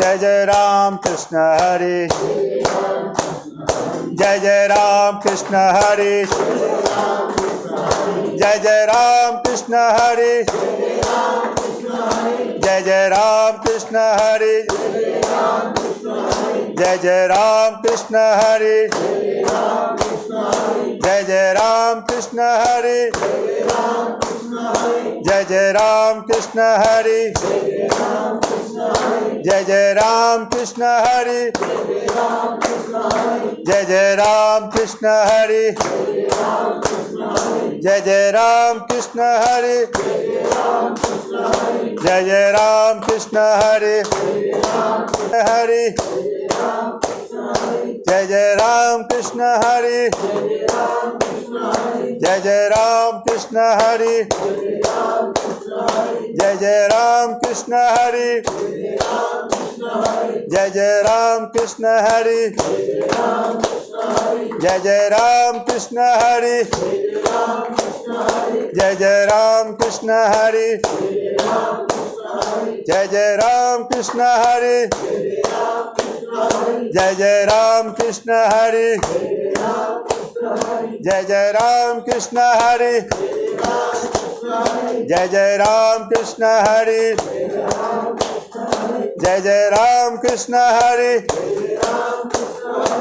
जय जय राम कृष्ण हरे, जय जय राम कृष्ण हरे, जय जय राम कृष्ण हरे, जय जय राम कृष्ण हरे, जय जय राम कृष्ण हरे, जय जय राम कृष्ण हरे, जय जय राम कृष्ण हरे, जय जय राम कृष्ण हरे, जय जय राम कृष्ण हरे, जय जय राम कृष्ण हरे, जय जय राम कृष्ण हरे, हरे जय जय राम कृष्ण हरे, जय जय राम कृष्ण हरे, जय जय राम कृष्ण हरे, जय जय राम कृष्ण हरे, जय जय राम कृष्ण हरे, जय जय राम कृष्ण हरे, जय जय राम कृष्ण हरे, जय जय राम कृष्ण हरे, जय जय राम कृष्ण हरे, जय जय राम कृष्ण हरे, जय जय राम कृष्ण हरे,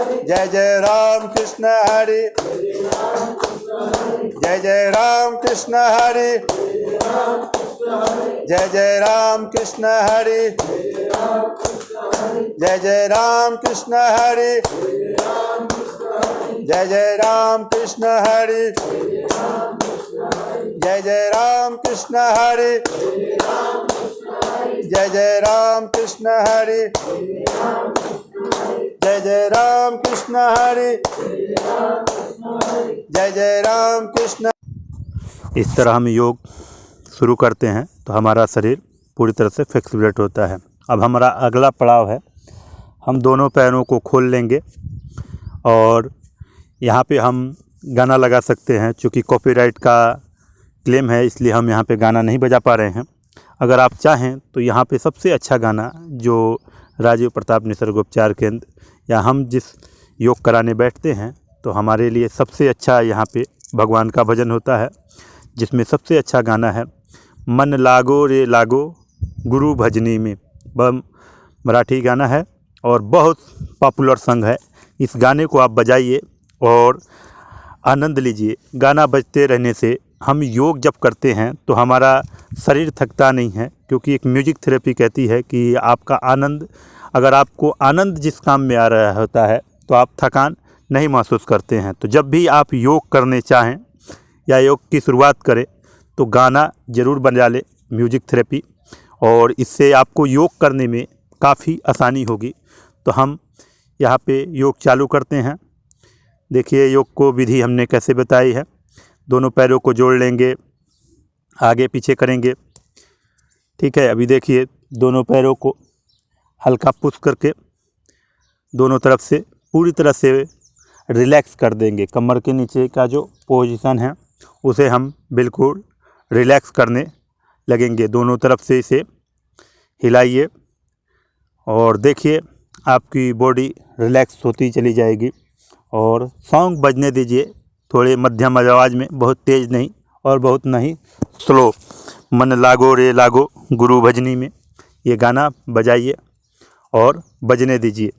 जय जय राम कृष्ण हरे, जय जय राम कृष्ण हरे, जय जय राम कृष्ण हरे, जय जय राम कृष्ण हरे, जय जय राम कृष्ण हरे, जय जय राम कृष्ण हरे, जय जय राम कृष्ण हरे, जय जय राम कृष्ण हरे, जय जय राम कृष्ण। इस तरह हम योग शुरू करते हैं तो हमारा शरीर पूरी तरह से फ्लेक्सिबल होता है। अब हमारा अगला पड़ाव है, हम दोनों पैरों को खोल लेंगे और यहाँ पे हम गाना लगा सकते हैं। चूँकि कॉपीराइट का क्लेम है इसलिए हम यहाँ पे गाना नहीं बजा पा रहे हैं। अगर आप चाहें तो यहाँ पे सबसे अच्छा गाना जो राजीव प्रताप निसर्गोपचार केंद्र या हम जिस योग कराने बैठते हैं तो हमारे लिए सबसे अच्छा यहाँ पे भगवान का भजन होता है, जिसमें सबसे अच्छा गाना है मन लागो रे लागो गुरु भजनी में। वह मराठी गाना है और बहुत पॉपुलर सॉन्ग है। इस गाने को आप बजाइए और आनंद लीजिए। गाना बजते रहने से हम योग जब करते हैं तो हमारा शरीर थकता नहीं है, क्योंकि एक म्यूजिक थेरेपी कहती है कि आपका आनंद, अगर आपको आनंद जिस काम में आ रहा होता है तो आप थकान नहीं महसूस करते हैं। तो जब भी आप योग करने चाहें या योग की शुरुआत करें तो गाना ज़रूर बजा लें, म्यूजिक थेरेपी, और इससे आपको योग करने में काफ़ी आसानी होगी। तो हम यहाँ पे योग चालू करते हैं। देखिए योग को विधि हमने कैसे बताई है। दोनों पैरों को जोड़ लेंगे, आगे पीछे करेंगे, ठीक है। अभी देखिए दोनों पैरों को हल्का पुश करके दोनों तरफ से पूरी तरह से रिलैक्स कर देंगे। कमर के नीचे का जो पोजीशन है उसे हम बिल्कुल रिलैक्स करने लगेंगे। दोनों तरफ से इसे हिलाइए और देखिए आपकी बॉडी रिलैक्स होती चली जाएगी। और सॉन्ग बजने दीजिए थोड़े मध्यम आवाज़ में, बहुत तेज़ नहीं और बहुत नहीं स्लो। मन लागो रे लागो गुरु भजनी में ये गाना बजाइए और बजने दीजिए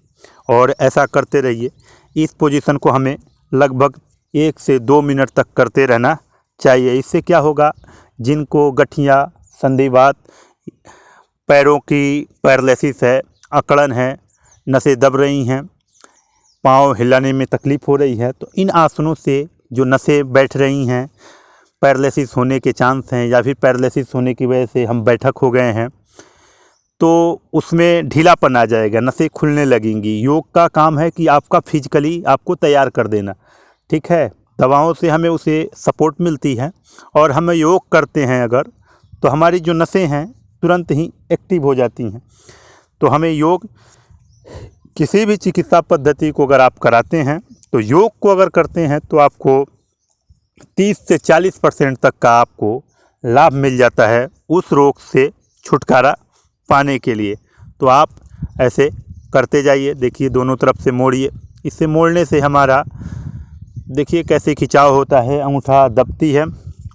और ऐसा करते रहिए। इस पोजीशन को हमें लगभग 1 से 2 मिनट तक करते रहना चाहिए। इससे क्या होगा, जिनको गठिया, संधिवात, पैरों की पैरालिसिस है, अकड़न है, नसें दब रही हैं, पाँव हिलाने में तकलीफ़ हो रही है, तो इन आसनों से जो नसें बैठ रही हैं, पैरालिसिस होने के चांस हैं या फिर पैरालिसिस होने की वजह से हम बैठक हो गए हैं तो उसमें ढीलापन आ जाएगा, नसें खुलने लगेंगी। योग का काम है कि आपका फिजिकली आपको तैयार कर देना, ठीक है। दवाओं से हमें उसे सपोर्ट मिलती है और हम योग करते हैं अगर, तो हमारी जो नसें हैं तुरंत ही एक्टिव हो जाती हैं। तो हमें योग, किसी भी चिकित्सा पद्धति को अगर आप कराते हैं तो योग को अगर करते हैं तो आपको 30 से 40% तक का आपको लाभ मिल जाता है उस रोग से छुटकारा पाने के लिए। तो आप ऐसे करते जाइए। देखिए दोनों तरफ से मोड़िए। इससे मोड़ने से हमारा देखिए कैसे खिंचाव होता है, अंगूठा दबती है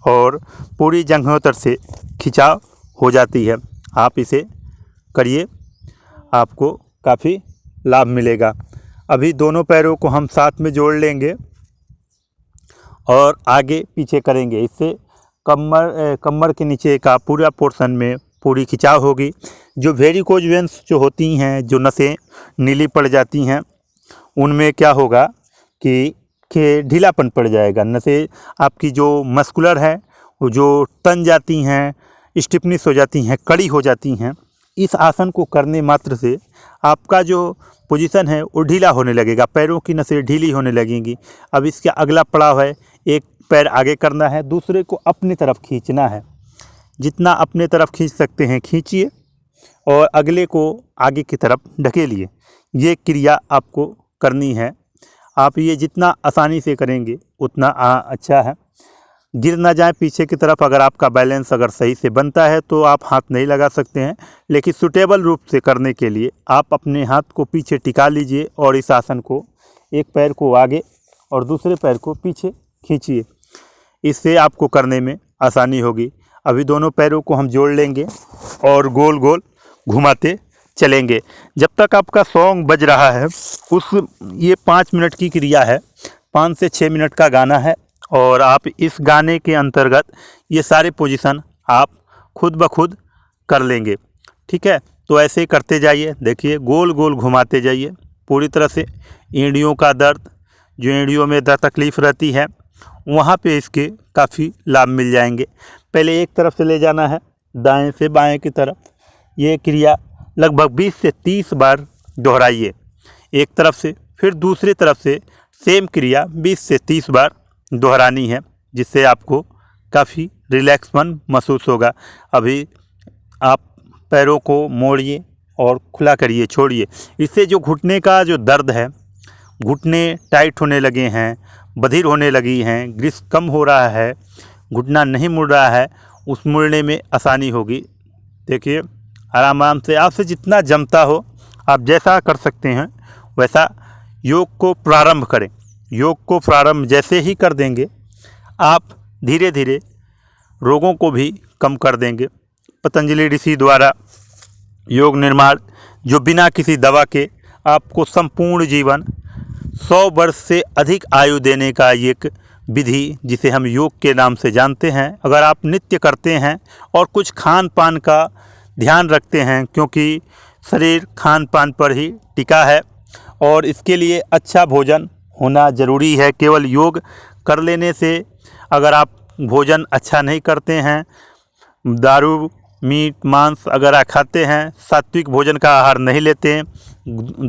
और पूरी जंघों तक से खिंचाव हो जाती है। आप इसे करिए, आपको काफ़ी लाभ मिलेगा। अभी दोनों पैरों को हम साथ में जोड़ लेंगे और आगे पीछे करेंगे। इससे कमर के नीचे का पूरा पोर्शन में पूरी खिंचाव होगी। जो वेरिकोज वेन्स जो होती हैं, जो नसें नीली पड़ जाती हैं, उनमें क्या होगा कि ढीलापन पड़ जाएगा। नसें आपकी जो मस्कुलर है वो जो तन जाती हैं, स्टिफनेस हो जाती हैं, कड़ी हो जाती हैं। इस आसन को करने मात्र से आपका जो पोजीशन है वो ढीला होने लगेगा, पैरों की नसें ढीली होने लगेंगी। अब इसका अगला पड़ाव है, एक पैर आगे करना है, दूसरे को अपनी तरफ खींचना है। जितना अपने तरफ खींच सकते हैं खींचिए और अगले को आगे की तरफ ढकेलिए। ये क्रिया आपको करनी है। आप ये जितना आसानी से करेंगे उतना अच्छा है। गिर ना जाए पीछे की तरफ। अगर आपका बैलेंस अगर सही से बनता है तो आप हाथ नहीं लगा सकते हैं, लेकिन सूटेबल रूप से करने के लिए आप अपने हाथ को पीछे टिका लीजिए और इस आसन को एक पैर को आगे और दूसरे पैर को पीछे खींचिए। इससे आपको करने में आसानी होगी। अभी दोनों पैरों को हम जोड़ लेंगे और गोल गोल घुमाते चलेंगे जब तक आपका सॉन्ग बज रहा है। ये 5 मिनट की क्रिया है, 5 से 6 मिनट का गाना है और आप इस गाने के अंतर्गत ये सारे पोजीशन आप खुद ब खुद कर लेंगे। ठीक है, तो ऐसे करते जाइए। देखिए गोल गोल घुमाते जाइए पूरी तरह से। एड़ियों का दर्द, जो एड़ियों में दर्द तकलीफ़ रहती है, वहाँ पे इसके काफ़ी लाभ मिल जाएंगे। पहले एक तरफ से ले जाना है, दाएं से बाएं की तरफ। ये क्रिया लगभग 20 से 30 बार दोहराइए एक तरफ से। फिर दूसरी तरफ से सेम क्रिया 20 से 30 बार दोहरानी है, जिससे आपको काफ़ी रिलैक्सपन महसूस होगा। अभी आप पैरों को मोड़िए और खुला करिए, छोड़िए। इससे जो घुटने का जो दर्द है, घुटने टाइट होने लगे हैं, बधिर होने लगी हैं, ग्रिस कम हो रहा है, घुटना नहीं मुड़ रहा है, उस मुड़ने में आसानी होगी। देखिए आराम आराम से आपसे जितना जमता हो आप जैसा कर सकते हैं वैसा योग को प्रारंभ करें। योग को प्रारंभ जैसे ही कर देंगे आप धीरे धीरे रोगों को भी कम कर देंगे। पतंजलि ऋषि द्वारा योग निर्माण, जो बिना किसी दवा के आपको संपूर्ण जीवन 100 वर्ष से अधिक आयु देने का एक विधि, जिसे हम योग के नाम से जानते हैं, अगर आप नित्य करते हैं और कुछ खान पान का ध्यान रखते हैं, क्योंकि शरीर खान पान पर ही टिका है और इसके लिए अच्छा भोजन होना ज़रूरी है। केवल योग कर लेने से, अगर आप भोजन अच्छा नहीं करते हैं, दारू मीट मांस अगर आप खाते हैं, सात्विक भोजन का आहार नहीं लेते हैं,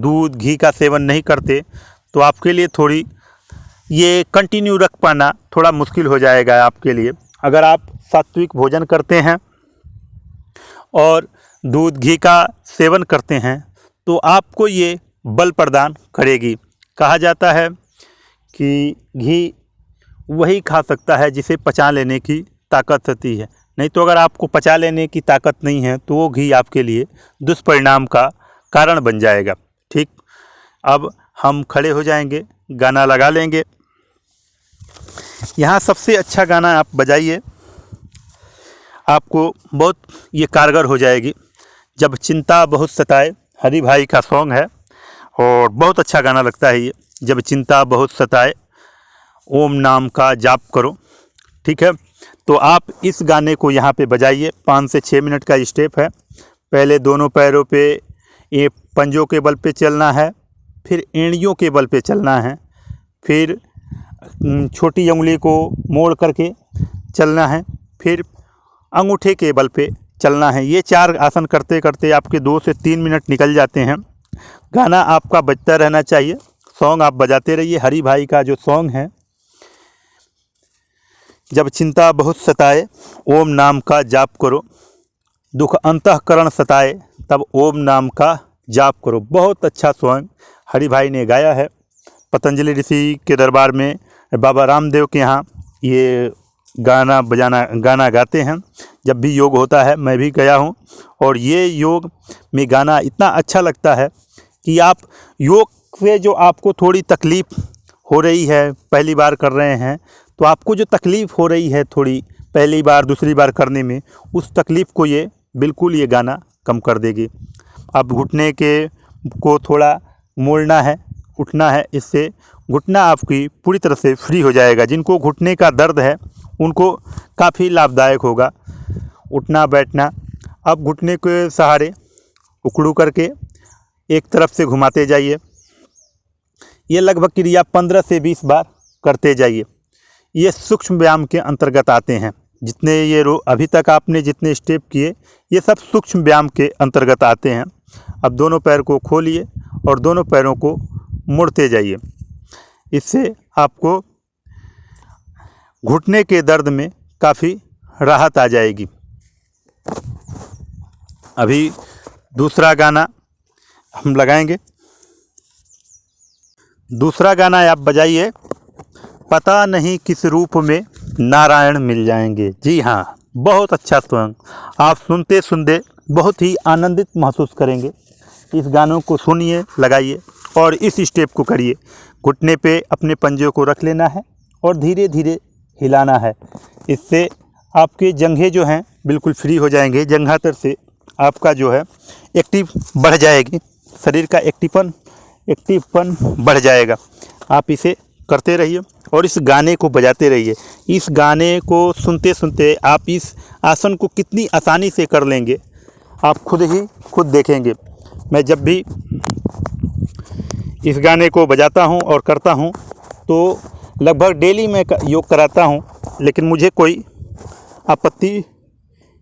दूध घी का सेवन नहीं करते, तो आपके लिए थोड़ी ये कंटिन्यू रख पाना थोड़ा मुश्किल हो जाएगा आपके लिए। अगर आप सात्विक भोजन करते हैं और दूध घी का सेवन करते हैं तो आपको ये बल प्रदान करेगी। कहा जाता है कि घी वही खा सकता है जिसे पचा लेने की ताकत होती है, नहीं तो अगर आपको पचा लेने की ताकत नहीं है तो वो घी आपके लिए दुष्परिणाम का कारण बन जाएगा। ठीक, अब हम खड़े हो जाएंगे, गाना लगा लेंगे। यहाँ सबसे अच्छा गाना आप बजाइए, आपको बहुत ये कारगर हो जाएगी। जब चिंता बहुत सताए, हरि भाई का सॉन्ग है और बहुत अच्छा गाना लगता है ये। जब चिंता बहुत सताए ओम नाम का जाप करो। ठीक है, तो आप इस गाने को यहाँ पे बजाइए। 5 से 6 मिनट का स्टेप है। पहले दोनों पैरों पे ये पंजों के बल पे चलना है, फिर एड़ियों के बल पे चलना है, फिर छोटी उंगली को मोड़ करके चलना है, फिर अंगूठे के बल पे चलना है। ये 4 आसन करते करते आपके 2 से 3 मिनट निकल जाते हैं। गाना आपका बजता रहना चाहिए, सॉन्ग आप बजाते रहिए। हरि भाई का जो सॉन्ग है, जब चिंता बहुत सताए ओम नाम का जाप करो, दुख अंतःकरण सताए तब ओम नाम का जाप करो। बहुत अच्छा सॉन्ग हरि भाई ने गाया है। पतंजलि ऋषि के दरबार में बाबा रामदेव के यहाँ ये गाना गाते हैं। जब भी योग होता है मैं भी गया हूँ, और ये योग में गाना इतना अच्छा लगता है कि आप योग से जो आपको थोड़ी तकलीफ़ हो रही है, पहली बार कर रहे हैं तो आपको जो तकलीफ़ हो रही है थोड़ी पहली बार दूसरी बार करने में, उस तकलीफ़ को ये बिल्कुल ये गाना कम कर देगी। अब घुटने को थोड़ा मोड़ना है, उठना है, इससे घुटना आपकी पूरी तरह से फ्री हो जाएगा। जिनको घुटने का दर्द है उनको काफ़ी लाभदायक होगा उठना बैठना। अब घुटने के सहारे उखड़ू करके एक तरफ से घुमाते जाइए। ये लगभग क्रिया 15 से 20 बार करते जाइए। ये सूक्ष्म व्यायाम के अंतर्गत आते हैं। जितने ये अभी तक आपने जितने स्टेप किए ये सब सूक्ष्म व्यायाम के अंतर्गत आते हैं। अब दोनों पैर को खोलिए और दोनों पैरों को मुड़ते जाइए। इससे आपको घुटने के दर्द में काफ़ी राहत आ जाएगी। अभी दूसरा गाना हम लगाएंगे। दूसरा गाना आप बजाइए, पता नहीं किस रूप में नारायण मिल जाएंगे। जी हाँ, बहुत अच्छा सॉन्ग, आप सुनते सुनते बहुत ही आनंदित महसूस करेंगे। इस गानों को सुनिए, लगाइए और इस स्टेप को करिए। घुटने पे अपने पंजे को रख लेना है और धीरे धीरे हिलाना है। इससे आपके जंघें जो हैं बिल्कुल फ्री हो जाएंगे। जंघातर से आपका जो है एक्टिव बढ़ जाएगी, शरीर का एक्टिवपन बढ़ जाएगा। आप इसे करते रहिए और इस गाने को बजाते रहिए। इस गाने को सुनते सुनते आप इस आसन को कितनी आसानी से कर लेंगे, आप खुद देखेंगे। मैं जब भी इस गाने को बजाता हूँ और करता हूँ तो लगभग डेली मैं योग कराता हूँ, लेकिन मुझे कोई आपत्ति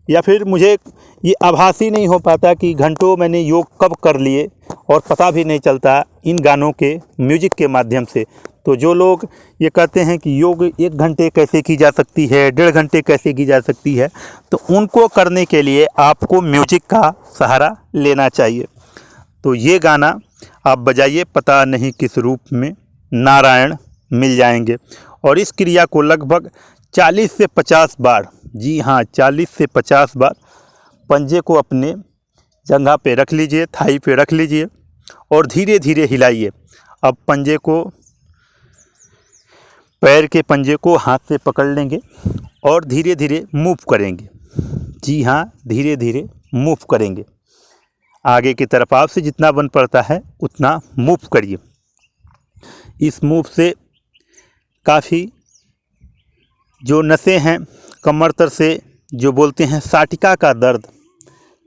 या फिर मुझे ये आभास ही नहीं हो पाता कि घंटों मैंने योग कब कर लिए, और पता भी नहीं चलता इन गानों के म्यूजिक के माध्यम से। तो जो लोग ये कहते हैं कि योग 1 घंटे कैसे की जा सकती है, 1.5 घंटे कैसे की जा सकती है, तो उनको करने के लिए आपको म्यूजिक का सहारा लेना चाहिए। तो ये गाना आप बजाइए, पता नहीं किस रूप में नारायण मिल जाएंगे। और इस क्रिया को लगभग 40 से 50 बार, जी हाँ 40 से 50 बार पंजे को अपने जगह पे रख लीजिए, थाई पे रख लीजिए और धीरे धीरे हिलाइए। अब पंजे को, पैर के पंजे को हाथ से पकड़ लेंगे और धीरे धीरे मूव करेंगे। जी हाँ, धीरे धीरे मूव करेंगे। आगे की तरफ आपसे जितना बन पड़ता है उतना मूव करिए। इस मूव से काफ़ी जो नसें हैं कमर तर से, जो बोलते हैं साटिका का दर्द,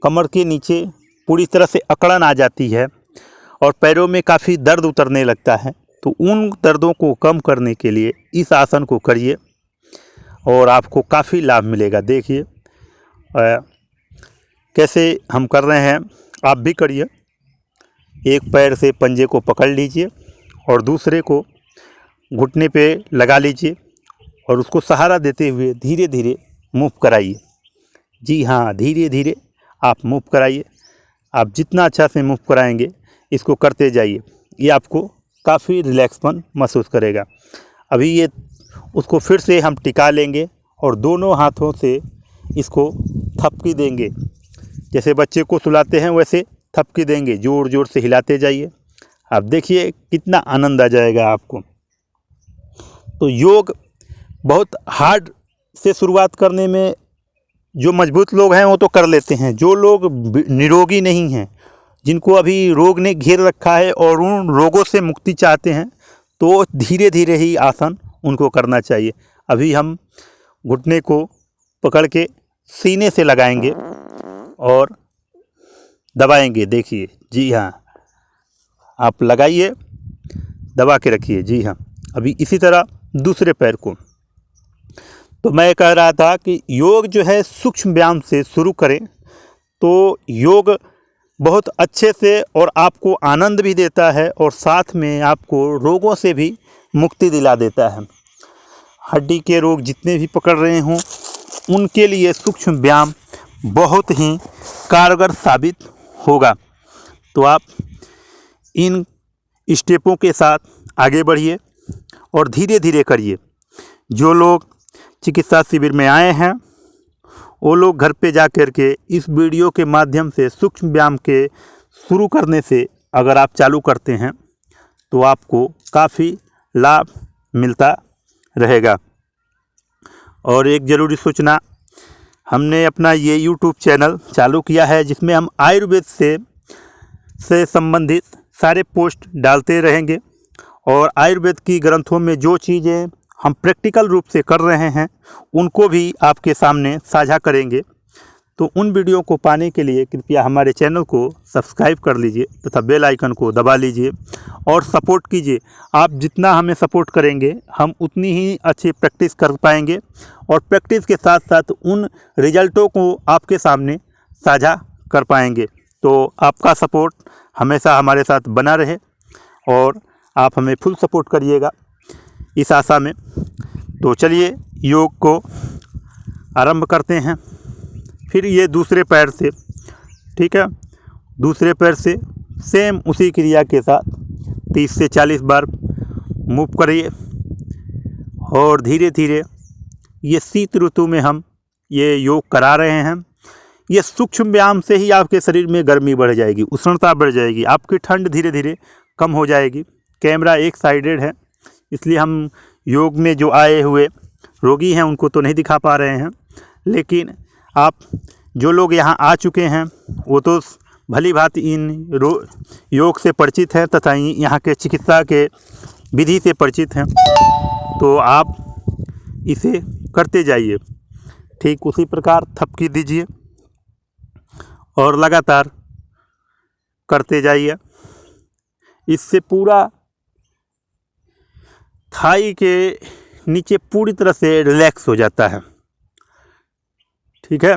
कमर के नीचे पूरी तरह से अकड़न आ जाती है और पैरों में काफ़ी दर्द उतरने लगता है, तो उन दर्दों को कम करने के लिए इस आसन को करिए और आपको काफ़ी लाभ मिलेगा। देखिए कैसे हम कर रहे हैं, आप भी करिए। एक पैर से पंजे को पकड़ लीजिए और दूसरे को घुटने पे लगा लीजिए और उसको सहारा देते हुए धीरे धीरे मूव कराइए। जी हाँ, धीरे धीरे आप मूव कराइए। आप जितना अच्छा से मूव कराएंगे, इसको करते जाइए, ये आपको काफ़ी रिलैक्सपन महसूस करेगा। अभी ये उसको फिर से हम टिका लेंगे और दोनों हाथों से इसको थपकी देंगे। जैसे बच्चे को सुलाते हैं वैसे थपकी देंगे, ज़ोर ज़ोर से हिलाते जाइए। आप देखिए कितना आनंद आ जाएगा आपको। तो योग बहुत हार्ड से शुरुआत करने में जो मजबूत लोग हैं वो तो कर लेते हैं। जो लोग निरोगी नहीं हैं, जिनको अभी रोग ने घेर रखा है और उन रोगों से मुक्ति चाहते हैं, तो धीरे धीरे ही आसन उनको करना चाहिए। अभी हम घुटने को पकड़ के सीने से लगाएंगे और दबाएंगे। देखिए, जी हाँ, आप लगाइए, दबा के रखिए। जी हाँ, अभी इसी तरह दूसरे पैर को। तो मैं कह रहा था कि योग जो है सूक्ष्म व्यायाम से शुरू करें तो योग बहुत अच्छे से और आपको आनंद भी देता है और साथ में आपको रोगों से भी मुक्ति दिला देता है। हड्डी के रोग जितने भी पकड़ रहे हों उनके लिए सूक्ष्म व्यायाम बहुत ही कारगर साबित होगा। तो आप इन स्टेपों के साथ आगे बढ़िए और धीरे धीरे करिए। जो लोग चिकित्सा शिविर में आए हैं वो लोग घर पे जा कर के इस वीडियो के माध्यम से सूक्ष्म व्यायाम के शुरू करने से अगर आप चालू करते हैं तो आपको काफ़ी लाभ मिलता रहेगा। और एक ज़रूरी सूचना, हमने अपना ये YouTube चैनल चालू किया है जिसमें हम आयुर्वेद से संबंधित सारे पोस्ट डालते रहेंगे और आयुर्वेद की ग्रंथों में जो चीज़ें हम प्रैक्टिकल रूप से कर रहे हैं उनको भी आपके सामने साझा करेंगे। तो उन वीडियो को पाने के लिए कृपया हमारे चैनल को सब्सक्राइब कर लीजिए तथा बेल आइकन को दबा लीजिए और सपोर्ट कीजिए। आप जितना हमें सपोर्ट करेंगे हम उतनी ही अच्छी प्रैक्टिस कर पाएंगे और प्रैक्टिस के साथ साथ उन रिजल्टों को आपके सामने साझा कर पाएंगे। तो आपका सपोर्ट हमेशा हमारे साथ बना रहे और आप हमें फुल सपोर्ट करिएगा इस आशा में। तो चलिए योग को आरंभ करते हैं। फिर ये दूसरे पैर से, ठीक है, दूसरे पैर से सेम उसी क्रिया के साथ 30 से 40 बार मूव करिए और धीरे धीरे ये शीत ऋतु में हम ये योग करा रहे हैं। ये सूक्ष्म व्यायाम से ही आपके शरीर में गर्मी बढ़ जाएगी, उष्णता बढ़ जाएगी, आपकी ठंड धीरे धीरे कम हो जाएगी। कैमरा एक साइडेड है इसलिए हम योग में जो आए हुए रोगी हैं उनको तो नहीं दिखा पा रहे हैं, लेकिन आप जो लोग यहाँ आ चुके हैं वो तो भली भांति इन योग से परिचित हैं तथा यहाँ के चिकित्सा के विधि से परिचित हैं। तो आप इसे करते जाइए, ठीक उसी प्रकार थपकी दीजिए और लगातार करते जाइए। इससे पूरा थाई के नीचे पूरी तरह से रिलैक्स हो जाता है, ठीक है।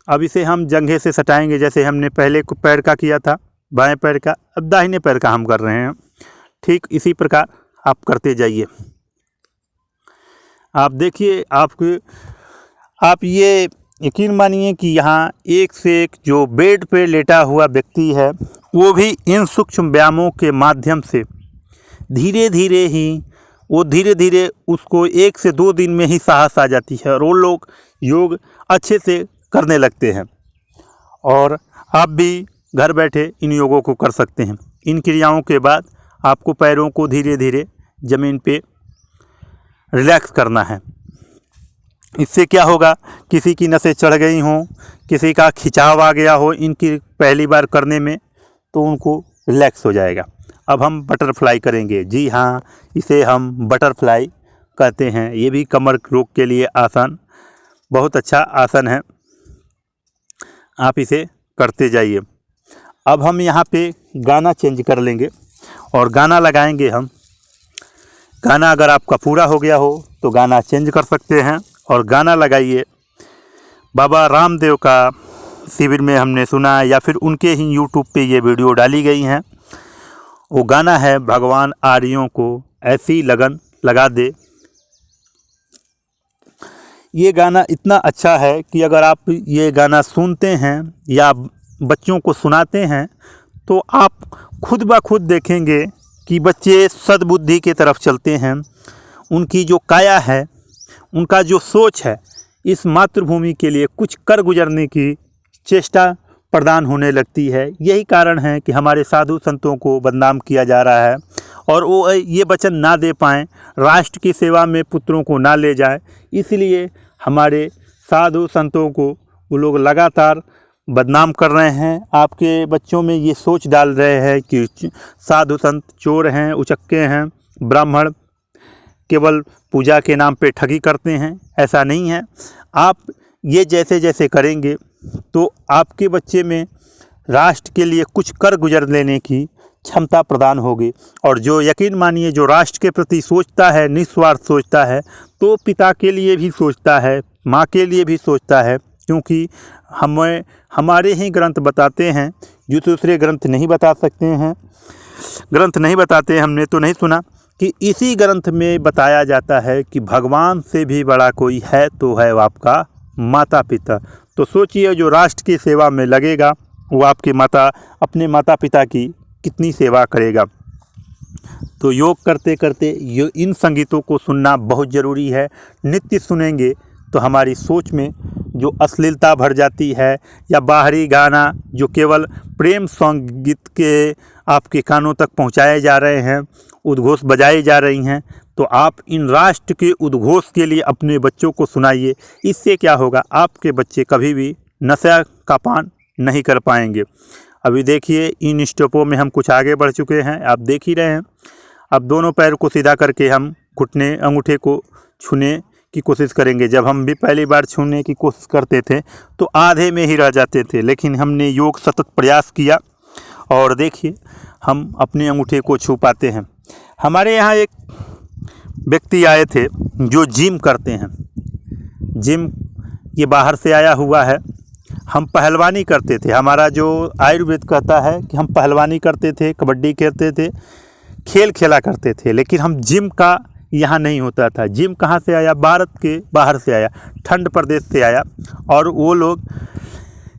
अब इसे हम जंघे से सटाएंगे, जैसे हमने पहले पैर का किया था बाएं पैर का, अब दाहिने पैर का हम कर रहे हैं। ठीक इसी प्रकार आप करते जाइए। आप देखिए, आप ये यकीन मानिए कि यहाँ एक से एक जो बेड पे लेटा हुआ व्यक्ति है वो भी इन सूक्ष्म व्यायामों के माध्यम से धीरे धीरे उसको 1 से 2 दिन में ही साहस आ जाती है और वो लोग योग अच्छे से करने लगते हैं। और आप भी घर बैठे इन योगों को कर सकते हैं। इन क्रियाओं के बाद आपको पैरों को धीरे धीरे ज़मीन पे रिलैक्स करना है। इससे क्या होगा, किसी की नसें चढ़ गई हों, किसी का खिंचाव आ गया हो इनकी पहली बार करने में, तो उनको रिलैक्स हो जाएगा। अब हम बटरफ्लाई करेंगे। जी हाँ, इसे हम बटरफ्लाई कहते हैं। ये भी कमर रोग के लिए आसन, बहुत अच्छा आसन है। आप इसे करते जाइए। अब हम यहाँ पे गाना चेंज कर लेंगे और गाना लगाएंगे हम। गाना अगर आपका पूरा हो गया हो तो गाना चेंज कर सकते हैं और गाना लगाइए। बाबा रामदेव का शिविर में हमने सुना या फिर उनके ही यूट्यूब पे ये वीडियो डाली गई हैं। वो गाना है, भगवान आर्यों को ऐसी लगन लगा दे। ये गाना इतना अच्छा है कि अगर आप ये गाना सुनते हैं या बच्चों को सुनाते हैं तो आप खुद ब खुद देखेंगे कि बच्चे सद्बुद्धि की तरफ चलते हैं। उनकी जो काया है, उनका जो सोच है, इस मातृभूमि के लिए कुछ कर गुजरने की चेष्टा प्रदान होने लगती है। यही कारण है कि हमारे साधु संतों को बदनाम किया जा रहा है और वो ये वचन ना दे पाएँ, राष्ट्र की सेवा में पुत्रों को ना ले जाए, इसलिए हमारे साधु संतों को वो लोग लगातार बदनाम कर रहे हैं। आपके बच्चों में ये सोच डाल रहे हैं कि साधु संत चोर हैं, उचक्के हैं, ब्राह्मण केवल पूजा के नाम पे ठगी करते हैं। ऐसा नहीं है। आप ये जैसे जैसे करेंगे तो आपके बच्चे में राष्ट्र के लिए कुछ कर गुजर लेने की क्षमता प्रदान होगी। और जो यकीन मानिए, जो राष्ट्र के प्रति सोचता है, निस्वार्थ सोचता है, तो पिता के लिए भी सोचता है, माँ के लिए भी सोचता है, क्योंकि हमारे ही ग्रंथ बताते हैं, जो दूसरे ग्रंथ नहीं बता सकते हैं। ग्रंथ नहीं बताते, हमने तो नहीं सुना कि इसी ग्रंथ में बताया जाता है कि भगवान से भी बड़ा कोई है तो है वो आपका माता पिता। तो सोचिए, जो राष्ट्र की सेवा में लगेगा वो आपके अपने माता पिता की कितनी सेवा करेगा। तो योग करते करते इन संगीतों को सुनना बहुत ज़रूरी है। नित्य सुनेंगे तो हमारी सोच में जो अश्लीलता भर जाती है, या बाहरी गाना जो केवल प्रेम संगीत के आपके कानों तक पहुंचाए जा रहे हैं, उद्घोष बजाई जा रही हैं, तो आप इन राष्ट्र के उद्घोष के लिए अपने बच्चों को सुनाइए। इससे क्या होगा, आपके बच्चे कभी भी नशा का पान नहीं कर पाएंगे। अभी देखिए इन स्टेपों में हम कुछ आगे बढ़ चुके हैं, आप देख ही रहे हैं। अब दोनों पैर को सीधा करके हम घुटने अंगूठे को छूने की कोशिश करेंगे। जब हम भी पहली बार छूने की कोशिश करते थे तो आधे में ही रह जाते थे, लेकिन हमने योग सतत प्रयास किया और देखिए हम अपने अंगूठे को छू पाते हैं। हमारे यहाँ एक व्यक्ति आए थे जो जिम करते हैं, जिम ये बाहर से आया हुआ है। हम पहलवानी करते थे, हमारा जो आयुर्वेद कहता है कि हम पहलवानी करते थे, कबड्डी खेलते थे, खेल खेला करते थे, लेकिन हम जिम का यहाँ नहीं होता था। जिम कहाँ से आया, भारत के बाहर से आया, ठंड प्रदेश से आया। और वो लोग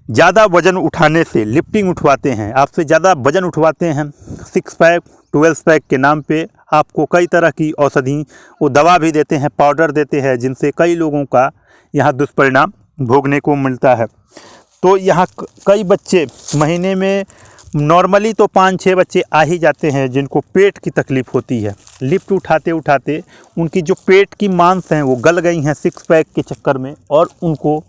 ज़्यादा वज़न उठाने से, लिफ्टिंग उठवाते हैं, आपसे ज़्यादा वज़न उठवाते हैं, 6 पैक 12 पैक के नाम पे आपको कई तरह की औषधि, वो दवा भी देते हैं, पाउडर देते हैं, जिनसे कई लोगों का यहाँ दुष्परिणाम भोगने को मिलता है। तो यहाँ कई बच्चे महीने में नॉर्मली तो 5-6 बच्चे आ ही जाते हैं जिनको पेट की तकलीफ़ होती है। लिफ्ट उठाते उठाते उनकी जो पेट की मांस हैं वो गल गई हैं 6 पैक के चक्कर में, और उनको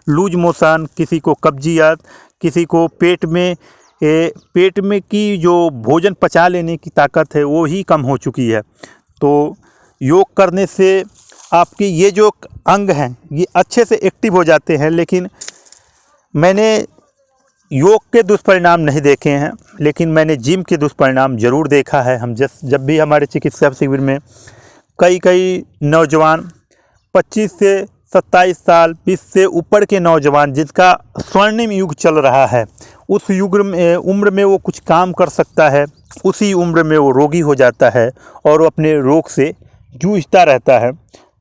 लूज मोशन, किसी को कब्जियत, किसी को पेट में की जो भोजन पचा लेने की ताकत है वो ही कम हो चुकी है। तो योग करने से आपके ये जो अंग हैं ये अच्छे से एक्टिव हो जाते हैं। लेकिन मैंने योग के दुष्परिणाम नहीं देखे हैं, लेकिन मैंने जिम के दुष्परिणाम ज़रूर देखा है। हम जब भी हमारे चिकित्सा शिविर में कई नौजवान 25 से 27 साल, 20 से ऊपर के नौजवान जिनका स्वर्णिम युग चल रहा है, उस उम्र में वो कुछ काम कर सकता है, उसी उम्र में वो रोगी हो जाता है और वो अपने रोग से जूझता रहता है।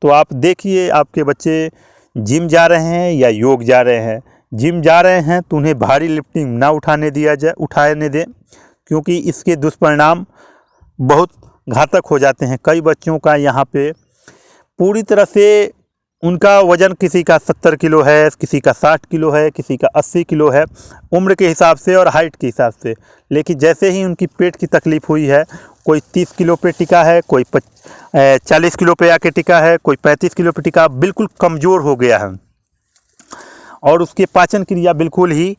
तो आप देखिए आपके बच्चे जिम जा रहे हैं या योग जा रहे हैं। जिम जा रहे हैं तो उन्हें भारी लिफ्टिंग ना उठाने दें, क्योंकि इसके दुष्परिणाम बहुत घातक हो जाते हैं। कई बच्चों का यहाँ पे पूरी तरह से उनका वज़न, किसी का 70 किलो है, किसी का 60 किलो है, किसी का 80 किलो है, उम्र के हिसाब से और हाइट के हिसाब से। लेकिन जैसे ही उनकी पेट की तकलीफ़ हुई है, कोई 30 किलो पे टिका है, कोई 40 किलो पे आके टिका है, कोई 35 किलो पे टिका, बिल्कुल कमज़ोर हो गया है और उसके पाचन क्रिया बिल्कुल ही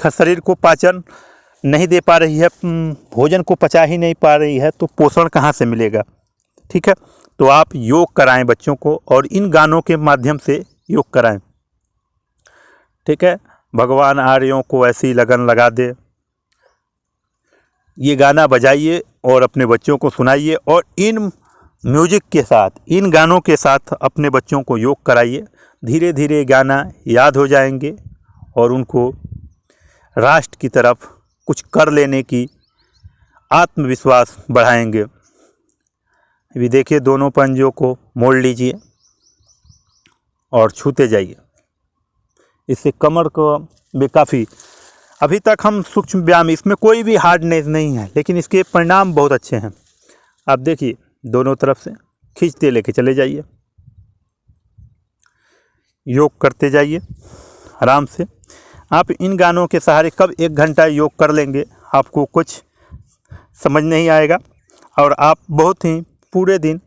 शरीर को पाचन नहीं दे पा रही है, भोजन को पचा ही नहीं पा रही है, तो पोषण कहाँ से मिलेगा। ठीक है, तो आप योग कराएं बच्चों को और इन गानों के माध्यम से योग कराएं। ठीक है, भगवान आर्यों को ऐसी लगन लगा दे, ये गाना बजाइए और अपने बच्चों को सुनाइए, और इन म्यूजिक के साथ, इन गानों के साथ अपने बच्चों को योग कराइए। धीरे धीरे गाना याद हो जाएंगे और उनको राष्ट्र की तरफ कुछ कर लेने की आत्मविश्वास बढ़ाएंगे। अभी देखिए दोनों पंजों को मोड़ लीजिए और छूते जाइए। इससे कमर को भी काफ़ी, अभी तक हम सूक्ष्म व्यायाम, इसमें कोई भी हार्डनेस नहीं है, लेकिन इसके परिणाम बहुत अच्छे हैं। आप देखिए दोनों तरफ से खींचते लेके चले जाइए, योग करते जाइए आराम से। आप इन गानों के सहारे कब 1 घंटा योग कर लेंगे आपको कुछ समझ नहीं आएगा, और आप बहुत ही पूरे दिन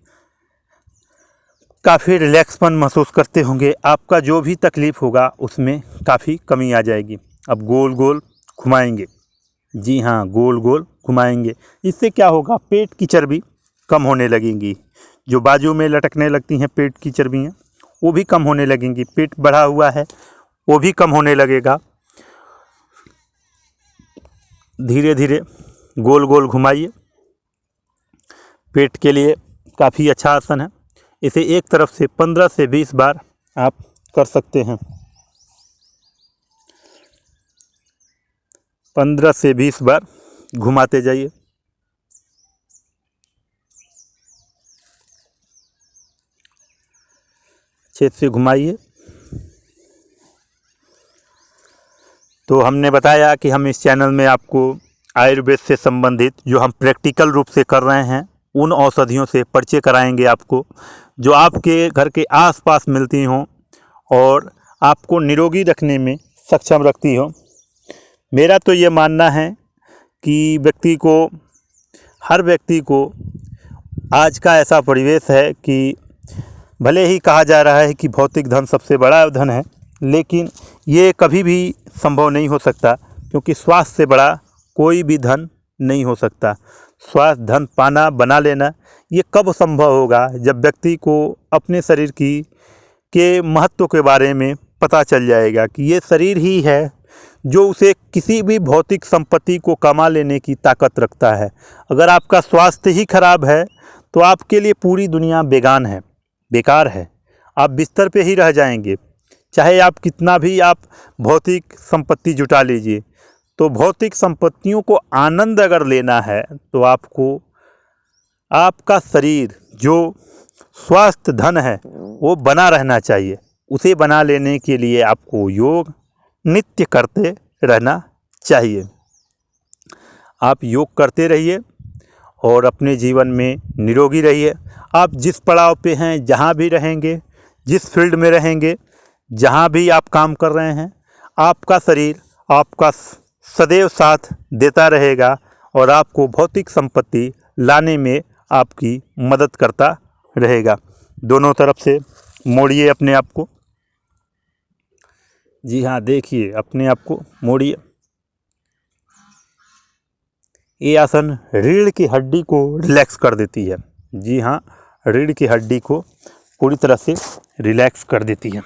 काफ़ी रिलैक्सपन महसूस करते होंगे। आपका जो भी तकलीफ़ होगा उसमें काफ़ी कमी आ जाएगी। अब गोल गोल घुमाएंगे, जी हाँ गोल गोल घुमाएंगे। इससे क्या होगा, पेट की चर्बी कम होने लगेंगी। जो बाजू में लटकने लगती हैं पेट की चर्बियाँ, वो भी कम होने लगेंगी। पेट बढ़ा हुआ है वो भी कम होने लगेगा। धीरे धीरे गोल गोल घुमाइए, पेट के लिए काफ़ी अच्छा आसन है। इसे एक तरफ से 15 से 20 बार आप कर सकते हैं। 15 से 20 बार घुमाते जाइए। अच्छे से घुमाइए। तो हमने बताया कि हम इस चैनल में आपको आयुर्वेद से संबंधित जो हम प्रैक्टिकल रूप से कर रहे हैं उन औषधियों से परिचय कराएंगे आपको, जो आपके घर के आसपास मिलती हों और आपको निरोगी रखने में सक्षम रखती हो। मेरा तो ये मानना है कि हर व्यक्ति को आज का ऐसा परिवेश है कि भले ही कहा जा रहा है कि भौतिक धन सबसे बड़ा धन है, लेकिन ये कभी भी संभव नहीं हो सकता, क्योंकि स्वास्थ्य से बड़ा कोई भी धन नहीं हो सकता। स्वास्थ्य धन पाना, बना लेना, ये कब संभव होगा? जब व्यक्ति को अपने शरीर के महत्व के बारे में पता चल जाएगा कि ये शरीर ही है जो उसे किसी भी भौतिक संपत्ति को कमा लेने की ताकत रखता है। अगर आपका स्वास्थ्य ही खराब है तो आपके लिए पूरी दुनिया बेकार है। आप बिस्तर पे ही रह जाएंगे। चाहे आप कितना भी भौतिक संपत्ति जुटा लीजिए, तो भौतिक संपत्तियों को आनंद अगर लेना है तो आपको आपका शरीर जो स्वास्थ्य धन है वो बना रहना चाहिए। उसे बना लेने के लिए आपको योग नित्य करते रहना चाहिए। आप योग करते रहिए और अपने जीवन में निरोगी रहिए। आप जिस पड़ाव पे हैं, जहाँ भी रहेंगे, जिस फील्ड में रहेंगे, जहाँ भी आप काम कर रहे हैं, आपका शरीर आपका सदैव साथ देता रहेगा और आपको भौतिक संपत्ति लाने में आपकी मदद करता रहेगा। दोनों तरफ से मोड़िए अपने आप को। जी हाँ, देखिए अपने आप को मोड़िए। ये आसन रीढ़ की हड्डी को रिलैक्स कर देती है। जी हाँ, रीढ़ की हड्डी को पूरी तरह से रिलैक्स कर देती है।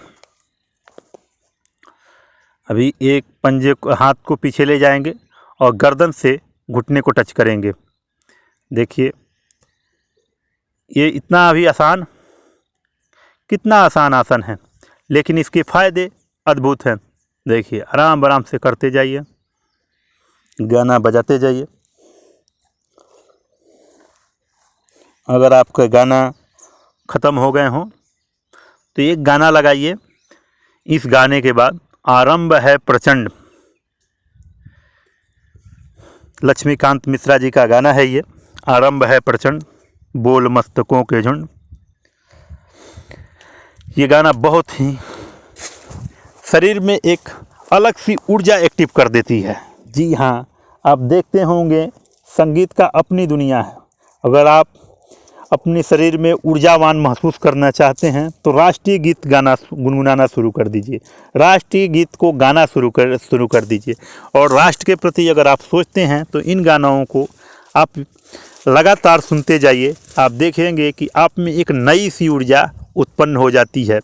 अभी एक पंजे को, हाथ को पीछे ले जाएंगे और गर्दन से घुटने को टच करेंगे। देखिए ये कितना आसान आसन है, लेकिन इसके फ़ायदे अद्भुत हैं। देखिए आराम से करते जाइए, गाना बजाते जाइए। अगर आपका गाना ख़त्म हो गए हों तो एक गाना लगाइए। इस गाने के बाद आरंभ है प्रचंड, लक्ष्मीकांत मिश्रा जी का गाना है ये। आरंभ है प्रचंड, बोल मस्तकों के झुंड। ये गाना बहुत ही शरीर में एक अलग सी ऊर्जा एक्टिव कर देती है। जी हाँ, आप देखते होंगे संगीत का अपनी दुनिया है। अगर आप अपने शरीर में ऊर्जावान महसूस करना चाहते हैं तो राष्ट्रीय गीत गाना गुनगुनाना शुरू कर दीजिए। राष्ट्रीय गीत को गाना शुरू कर दीजिए। और राष्ट्र के प्रति अगर आप सोचते हैं तो इन गानों को आप लगातार सुनते जाइए। आप देखेंगे कि आप में एक नई सी ऊर्जा उत्पन्न हो जाती है।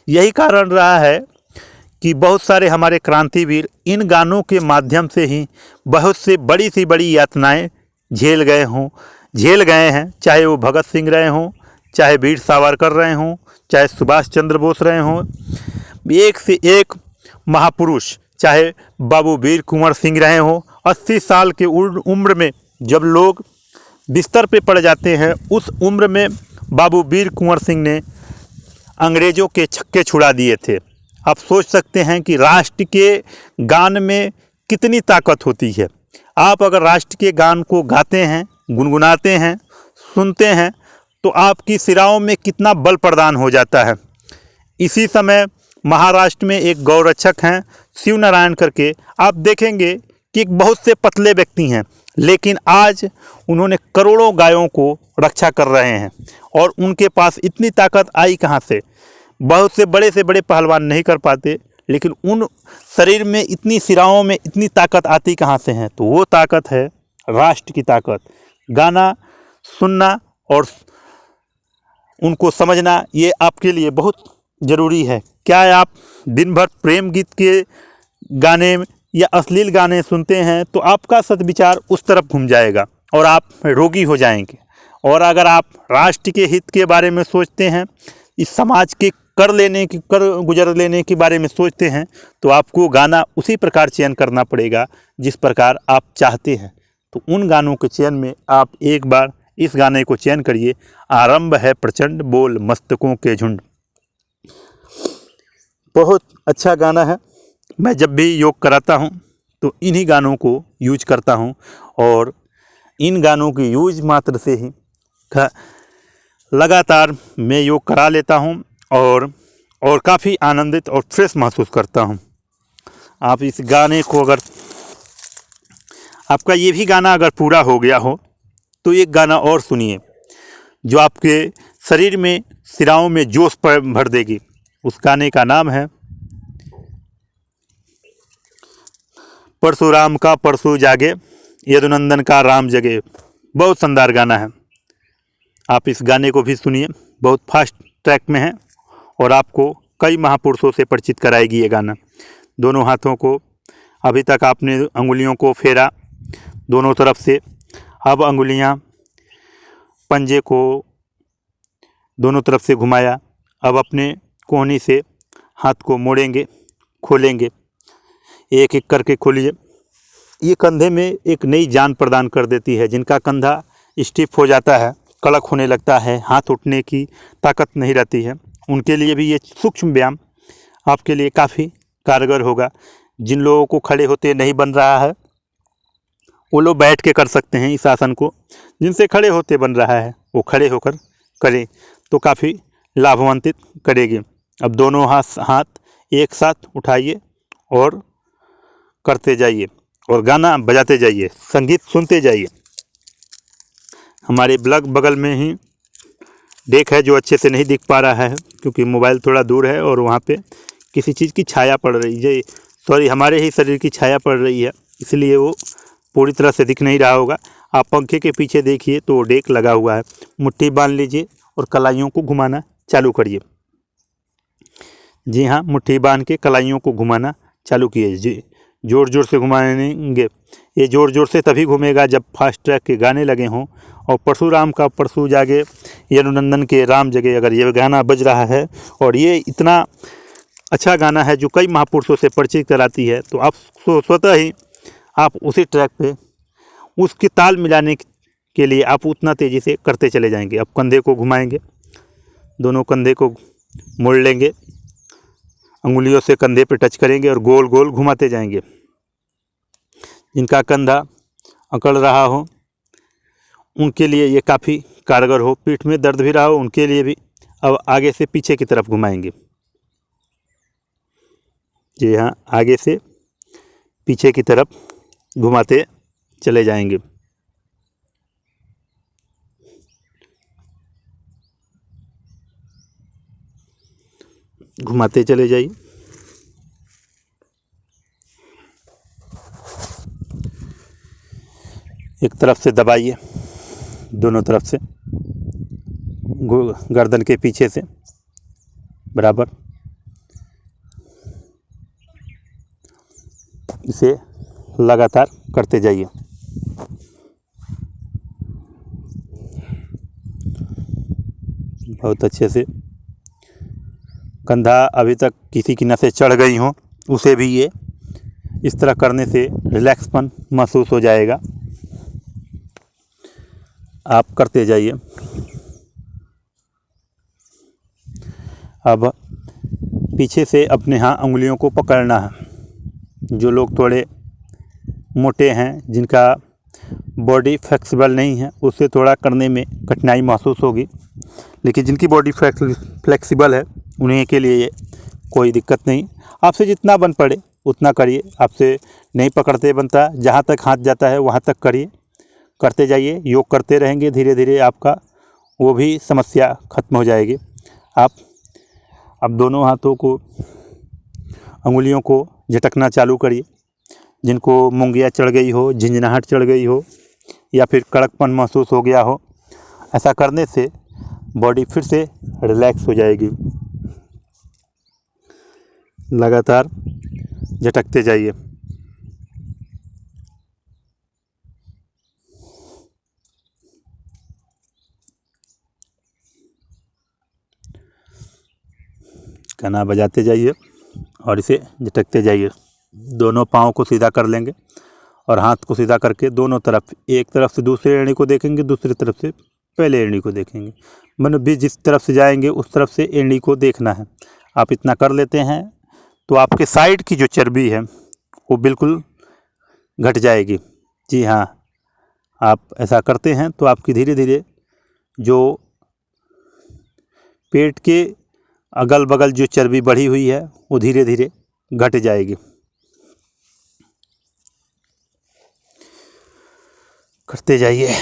यही कारण रहा है कि बहुत सारे हमारे क्रांतिवीर इन गानों के माध्यम से ही बहुत से बड़ी सी बड़ी यातनाएं झेल गए हैं। चाहे वो भगत सिंह रहे हों, चाहे वीर सावरकर रहे हों, चाहे सुभाष चंद्र बोस रहे हों, एक से एक महापुरुष, चाहे बाबू वीर कुंवर सिंह रहे हों। 80 साल के उम्र में जब लोग बिस्तर पे पड़ जाते हैं, उस उम्र में बाबू वीर कुंवर सिंह ने अंग्रेज़ों के छक्के छुड़ा दिए थे। आप सोच सकते हैं कि राष्ट्र के गान में कितनी ताकत होती है। आप अगर राष्ट्र के गान को गाते हैं, गुनगुनाते हैं, सुनते हैं, तो आपकी सिराओं में कितना बल प्रदान हो जाता है। इसी समय महाराष्ट्र में एक गौरक्षक हैं शिव नारायण करके। आप देखेंगे कि एक बहुत से पतले व्यक्ति हैं, लेकिन आज उन्होंने करोड़ों गायों को रक्षा कर रहे हैं। और उनके पास इतनी ताकत आई कहाँ से? बहुत से बड़े पहलवान नहीं कर पाते, लेकिन उन शरीर में इतनी सिराओं में इतनी ताकत आती कहाँ से है? तो वो ताकत है राष्ट्र की ताकत। गाना सुनना और उनको समझना ये आपके लिए बहुत ज़रूरी है। क्या आप दिन भर प्रेम गीत के गाने या अश्लील गाने सुनते हैं तो आपका सद्विचार उस तरफ घूम जाएगा और आप रोगी हो जाएंगे। और अगर आप राष्ट्र के हित के बारे में सोचते हैं, इस समाज के कर गुजर लेने के बारे में सोचते हैं, तो आपको गाना उसी प्रकार चयन करना पड़ेगा जिस प्रकार आप चाहते हैं। तो उन गानों के चयन में आप एक बार इस गाने को चयन करिए। आरंभ है प्रचंड, बोल मस्तकों के झुंड। बहुत अच्छा गाना है। मैं जब भी योग कराता हूँ तो इन्हीं गानों को यूज करता हूँ, और इन गानों की यूज मात्र से ही लगातार मैं योग करा लेता हूँ और काफ़ी आनंदित और फ्रेश महसूस करता हूँ। आप इस गाने को अगर आपका ये भी गाना अगर पूरा हो गया हो तो एक गाना और सुनिए जो आपके शरीर में सिराओं में जोश भर देगी। उस गाने का नाम है परशुराम का परशु जागे, यदुनंदन का राम जगे। बहुत शानदार गाना है, आप इस गाने को भी सुनिए। बहुत फास्ट ट्रैक में है और आपको कई महापुरुषों से परिचित कराएगी ये गाना। दोनों हाथों को अभी तक आपने अंगुलियों को फेरा दोनों तरफ से, अब अंगुलियां पंजे को दोनों तरफ से घुमाया। अब अपने कोहनी से हाथ को मोड़ेंगे, खोलेंगे, एक एक करके खोलिए। ये कंधे में एक नई जान प्रदान कर देती है। जिनका कंधा स्टिफ हो जाता है, कड़क होने लगता है, हाथ उठने की ताकत नहीं रहती है, उनके लिए भी ये सूक्ष्म व्यायाम आपके लिए काफ़ी कारगर होगा। जिन लोगों को खड़े होते नहीं बन रहा है वो लोग बैठ के कर सकते हैं इस आसन को। जिनसे खड़े होते बन रहा है वो खड़े होकर करें तो काफ़ी लाभान्वित करेगी। अब दोनों हाथ एक साथ उठाइए और करते जाइए और गाना बजाते जाइए, संगीत सुनते जाइए। हमारे बगल में ही डेक है जो अच्छे से नहीं दिख पा रहा है क्योंकि मोबाइल थोड़ा दूर है और वहाँ पे किसी चीज़ की छाया पड़ रही है, हमारे ही शरीर की छाया पड़ रही है, इसलिए वो पूरी तरह से दिख नहीं रहा होगा। आप पंखे के पीछे देखिए तो डेक लगा हुआ है। मुट्ठी बांध लीजिए और कलाइयों को घुमाना चालू करिए। जी हाँ, मुट्ठी बांध के कलाइयों को घुमाना चालू कीजिए। ज़ोर ज़ोर से घुमाएंगे। ये ज़ोर ज़ोर से तभी घूमेगा जब फास्ट ट्रैक के गाने लगे हों और परशुराम का परशु जागे, यदुनंदन के राम जगे अगर ये गाना बज रहा है और ये इतना अच्छा गाना है जो कई महापुरुषों से परिचित कराती है, तो आप स्वतः ही आप उसी ट्रैक पे उसकी ताल मिलाने के लिए आप उतना तेज़ी से करते चले जाएंगे। अब कंधे को घुमाएंगे, दोनों कंधे को मोड़ लेंगे, अंगुलियों से कंधे पे टच करेंगे और गोल गोल घुमाते जाएंगे। जिनका कंधा अकड़ रहा हो उनके लिए ये काफ़ी कारगर हो, पीठ में दर्द भी रहा हो उनके लिए भी। अब आगे से पीछे की तरफ घुमाएंगे। जी हाँ, आगे से पीछे की तरफ घुमाते चले जाएंगे। घुमाते चले जाइए। एक तरफ से दबाइए, दोनों तरफ से गर्दन के पीछे से बराबर। इसे लगातार करते जाइए। बहुत अच्छे से। कंधा अभी तक किसी की नसें चढ़ गई हों उसे भी ये इस तरह करने से रिलैक्सपन महसूस हो जाएगा। आप करते जाइए। अब पीछे से अपने उंगलियों को पकड़ना है। जो लोग थोड़े मोटे हैं, जिनका बॉडी फ्लेक्सिबल नहीं है, उससे थोड़ा करने में कठिनाई महसूस होगी, लेकिन जिनकी बॉडी फ्लेक्सिबल है उन्हीं के लिए ये कोई दिक्कत नहीं। आपसे जितना बन पड़े उतना करिए। आपसे नहीं पकड़ते बनता, जहाँ तक हाथ जाता है वहाँ तक करिए, करते जाइए। योग करते रहेंगे, धीरे धीरे आपका वो भी समस्या ख़त्म हो जाएगी। आप अब दोनों हाथों को, अंगुलियों को झटकना चालू करिए। जिनको मूंगिया चढ़ गई हो, झंझनाहट चढ़ गई हो या फिर कड़कपन महसूस हो गया हो, ऐसा करने से बॉडी फिर से रिलैक्स हो जाएगी। लगातार झटकते जाइए। गाना बजाते जाइए और इसे झटकते जाइए। दोनों पाँव को सीधा कर लेंगे और हाथ को सीधा करके दोनों तरफ, एक तरफ से दूसरी एड़ी को देखेंगे, दूसरी तरफ से पहले एड़ी को देखेंगे। मतलब भी जिस तरफ से जाएंगे उस तरफ से एड़ी को देखना है। आप इतना कर लेते हैं तो आपके साइड की जो चर्बी है वो बिल्कुल घट जाएगी। जी हाँ, आप ऐसा करते हैं तो आपकी धीरे धीरे जो पेट के अगल बगल जो चर्बी बढ़ी हुई है वो धीरे धीरे घट जाएगी। करते जाइए।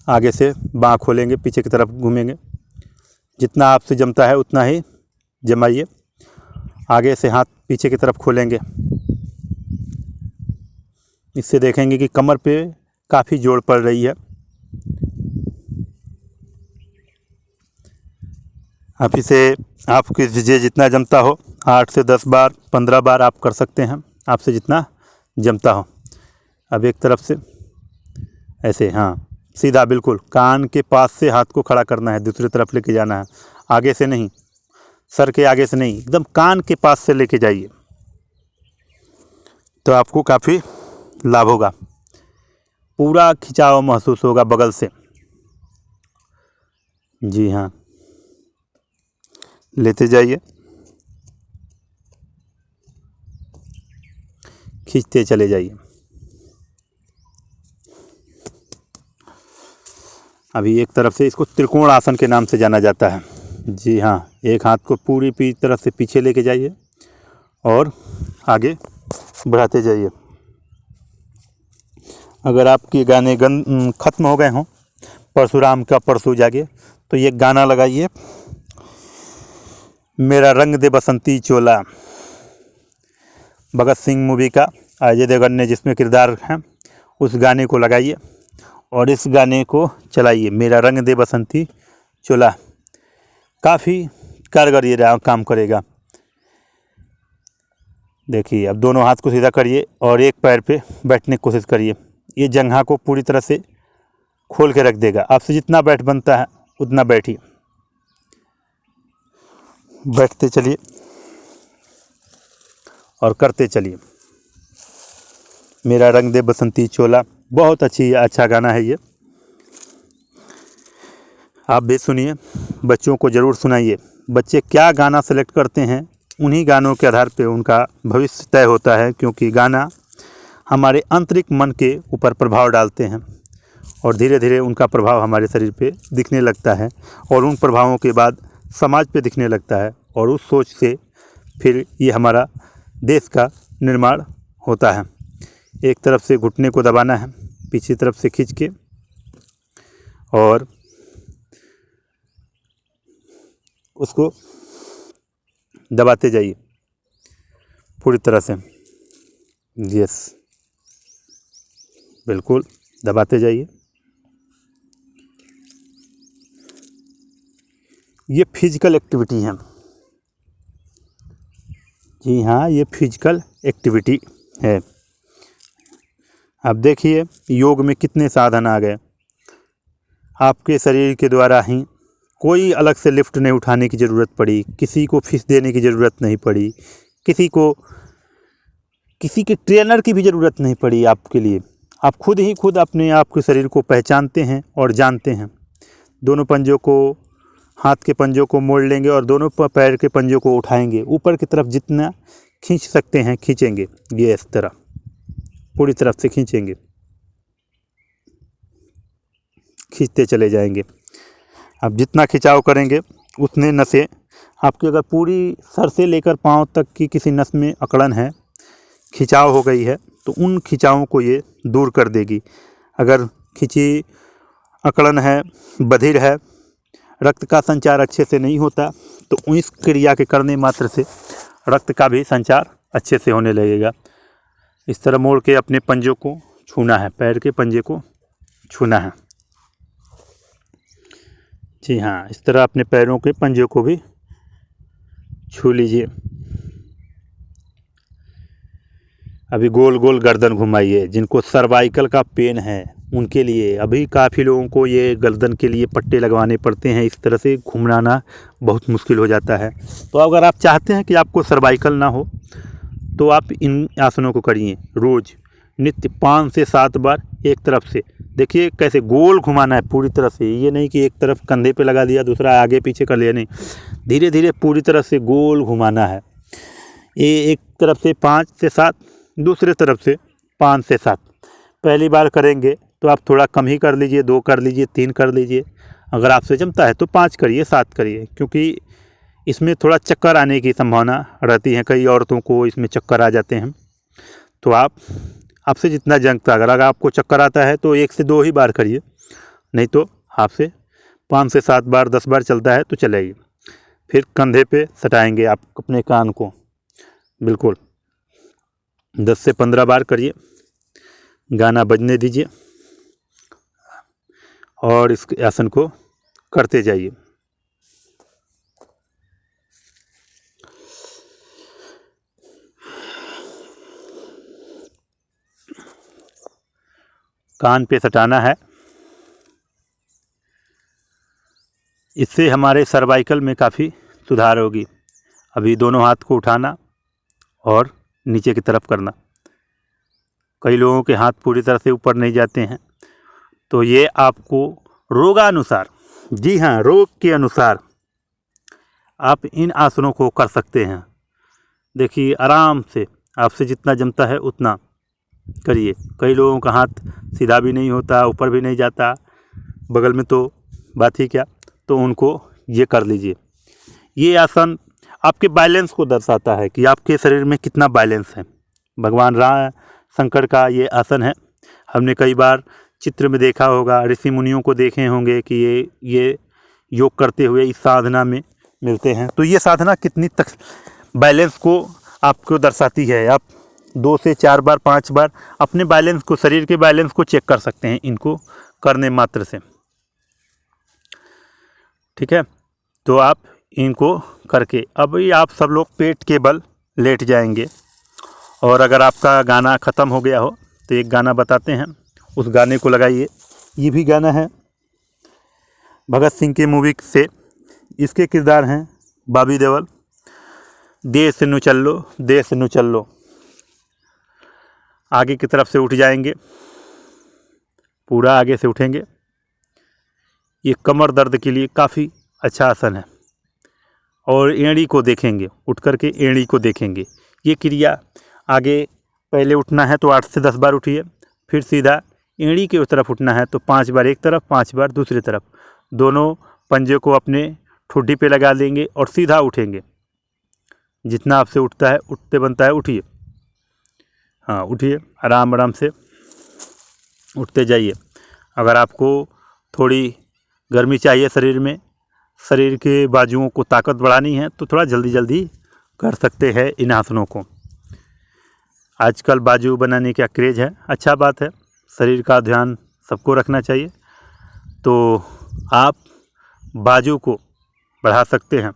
आगे से बाँह खोलेंगे, पीछे की तरफ घूमेंगे। जितना आपसे जमता है उतना ही जमाइए। आगे से हाथ पीछे की तरफ खोलेंगे। इससे देखेंगे कि कमर पे काफ़ी जोर पड़ रही है। आप इसे आपके जितना जमता हो 8 से 10 बार 15 बार आप कर सकते हैं, आपसे जितना जमता हो। अब एक तरफ से ऐसे, हाँ सीधा बिल्कुल कान के पास से हाथ को खड़ा करना है, दूसरी तरफ लेके जाना है। आगे से नहीं, सर के आगे से नहीं, एकदम कान के पास से लेके जाइए तो आपको काफ़ी लाभ होगा। पूरा खिंचाव महसूस होगा बगल से। जी हाँ, लेते जाइए, खींचते चले जाइए। अभी एक तरफ से, इसको त्रिकोण आसन के नाम से जाना जाता है। जी हाँ, एक हाथ को पूरी तरफ से पीछे लेके जाइए और आगे बढ़ाते जाइए। अगर आपके गाने ख़त्म हो गए हों, परशुराम का परसों जागे, तो ये गाना लगाइए, मेरा रंग दे बसंती चोला। भगत सिंह मूवी का अजय देवगन ने जिसमें किरदार है, उस गाने को लगाइए और इस गाने को चलाइए, मेरा रंग दे बसंती चोला। काफ़ी कारगर ये काम करेगा। देखिए, अब दोनों हाथ को सीधा करिए और एक पैर पे बैठने की कोशिश करिए। ये जंघा को पूरी तरह से खोल के रख देगा। आपसे जितना बैठ बनता है उतना बैठिए, बैठते चलिए और करते चलिए। मेरा रंग दे बसंती चोला बहुत अच्छा गाना है ये। आप भी सुनिए, बच्चों को ज़रूर सुनाइए। बच्चे क्या गाना सेलेक्ट करते हैं, उन्हीं गानों के आधार पे उनका भविष्य तय होता है, क्योंकि गाना हमारे आंतरिक मन के ऊपर प्रभाव डालते हैं और धीरे धीरे उनका प्रभाव हमारे शरीर पे दिखने लगता है और उन प्रभावों के बाद समाज पे दिखने लगता है और उस सोच से फिर ये हमारा देश का निर्माण होता है। एक तरफ से घुटने को दबाना है, पीछे तरफ से खींच के, और उसको दबाते जाइए पूरी तरह से। यस, बिल्कुल दबाते जाइए। ये फिजिकल एक्टिविटी है। जी हाँ, ये फिजिकल एक्टिविटी है। अब देखिए, योग में कितने साधन आ गए। आपके शरीर के द्वारा ही कोई अलग से लिफ्ट नहीं उठाने की ज़रूरत पड़ी, किसी को फीस देने की ज़रूरत नहीं पड़ी, किसी के ट्रेनर की भी ज़रूरत नहीं पड़ी आपके लिए। आप खुद ही खुद अपने आप के शरीर को पहचानते हैं और जानते हैं। दोनों पंजों को, हाथ के पंजों को मोड़ लेंगे और दोनों पैर के पंजों को उठाएंगे, ऊपर की तरफ जितना खींच सकते हैं खींचेंगे। ये इस तरह पूरी तरफ से खींचेंगे, खींचते चले जाएंगे। अब जितना खिंचाव करेंगे उतने नसें आपकी, अगर पूरी सर से लेकर पाँव तक की किसी नस में अकड़न है, खिंचाव हो गई है, तो उन खिंचावों को ये दूर कर देगी। अगर खिंची अकड़न है, बधिर है, रक्त का संचार अच्छे से नहीं होता, तो इस क्रिया के करने मात्र से रक्त का भी संचार अच्छे से होने लगेगा। इस तरह मोड़ के अपने पंजों को छूना है, पैर के पंजे को छूना है। जी हाँ, इस तरह अपने पैरों के पंजों को भी छू लीजिए। अभी गोल गोल गर्दन घुमाइए। जिनको सर्वाइकल का पेन है उनके लिए, अभी काफ़ी लोगों को ये गर्दन के लिए पट्टे लगवाने पड़ते हैं, इस तरह से घुमाना बहुत मुश्किल हो जाता है। तो अगर आप चाहते हैं कि आपको सर्वाइकल ना हो, तो आप इन आसनों को करिए रोज़, नित्य 5 से 7 बार एक तरफ से। देखिए कैसे गोल घुमाना है पूरी तरह से, ये नहीं कि एक तरफ कंधे पे लगा दिया, दूसरा आगे पीछे कर लिया, नहीं, धीरे धीरे पूरी तरह से गोल घुमाना है। ये एक तरफ से 5 से 7, दूसरे तरफ से 5 से 7। पहली बार करेंगे तो आप थोड़ा कम ही कर लीजिए, 2 कर लीजिए, 3 कर लीजिए। अगर आपसे जमता है तो 5 करिए, 7 करिए, क्योंकि इसमें थोड़ा चक्कर आने की संभावना रहती है। कई औरतों को इसमें चक्कर आ जाते हैं। तो आपसे जितना जमता, अगर आपको चक्कर आता है तो 1 से 2 ही बार करिए, नहीं तो आपसे 5 से 7 बार, 10 बार चलता है तो चलाइए। फिर कंधे पे सटाएंगे आप अपने कान को, बिल्कुल 10 से 15 बार करिए। गाना बजने दीजिए और इस आसन को करते जाइए। कान पे सटाना है, इससे हमारे सर्वाइकल में काफ़ी सुधार होगी। अभी दोनों हाथ को उठाना और नीचे की तरफ करना। कई लोगों के हाथ पूरी तरह से ऊपर नहीं जाते हैं, तो ये आपको रोगानुसार, जी हाँ, रोग के अनुसार आप इन आसनों को कर सकते हैं। देखिए आराम से, आपसे जितना जमता है उतना करिए। कई लोगों का हाथ सीधा भी नहीं होता, ऊपर भी नहीं जाता, बगल में तो बात ही क्या, तो उनको ये कर लीजिए। ये आसन आपके बैलेंस को दर्शाता है कि आपके शरीर में कितना बैलेंस है। भगवान शंकर का ये आसन है। हमने कई बार चित्र में देखा होगा, ऋषि मुनियों को देखे होंगे कि ये योग करते हुए इस साधना में मिलते हैं। तो ये साधना कितनी तक बैलेंस को आपको दर्शाती है। आप 2 से 4 बार, 5 बार अपने बैलेंस को, शरीर के बैलेंस को चेक कर सकते हैं इनको करने मात्र से। ठीक है, तो आप इनको करके अभी आप सब लोग पेट के बल लेट जाएंगे। और अगर आपका गाना ख़त्म हो गया हो तो एक गाना बताते हैं, उस गाने को लगाइए। ये भी गाना है भगत सिंह के मूवी से, इसके किरदार हैं बॉबी देओल। देश नु चलो, देश नु चलो। आगे की तरफ से उठ जाएंगे, पूरा आगे से उठेंगे। ये कमर दर्द के लिए काफ़ी अच्छा आसन है। और एड़ी को देखेंगे, उठ करके एड़ी को देखेंगे। ये क्रिया आगे पहले उठना है तो 8 से 10 बार उठिए, फिर सीधा एड़ी के उस तरफ उठना है तो 5 बार एक तरफ, 5 बार दूसरी तरफ। दोनों पंजे को अपने ठुड्डी पे लगा लेंगे और सीधा उठेंगे। जितना आपसे उठता है, उठते बनता है, उठिए। हाँ, उठिए, आराम आराम से उठते जाइए। अगर आपको थोड़ी गर्मी चाहिए शरीर में, शरीर के बाजुओं को ताकत बढ़ानी है, तो थोड़ा जल्दी जल्दी कर सकते हैं इन आसनों को। आजकल बाजू बनाने का क्रेज़ है, अच्छा बात है। शरीर का ध्यान सबको रखना चाहिए, तो आप बाजू को बढ़ा सकते हैं।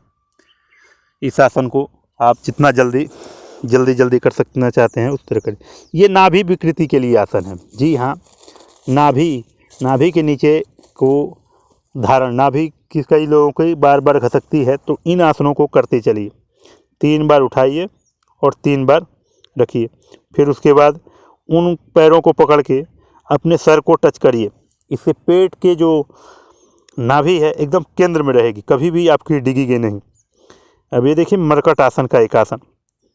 इस आसन को आप जितना जल्दी कर सकना चाहते हैं उस तरह करें। ये नाभि विकृति के लिए आसन है। जी हाँ, नाभि के नीचे को धारण, नाभि की कई लोगों की बार बार खसकती है, तो इन आसनों को करते चलिए। 3 बार उठाइए और 3 बार रखिए। फिर उसके बाद उन पैरों को पकड़ के अपने सर को टच करिए। इससे पेट के जो नाभि है एकदम केंद्र में रहेगी, कभी भी आपकी डिगेगी नहीं। अब ये देखिए मरकट आसन का एक आसन,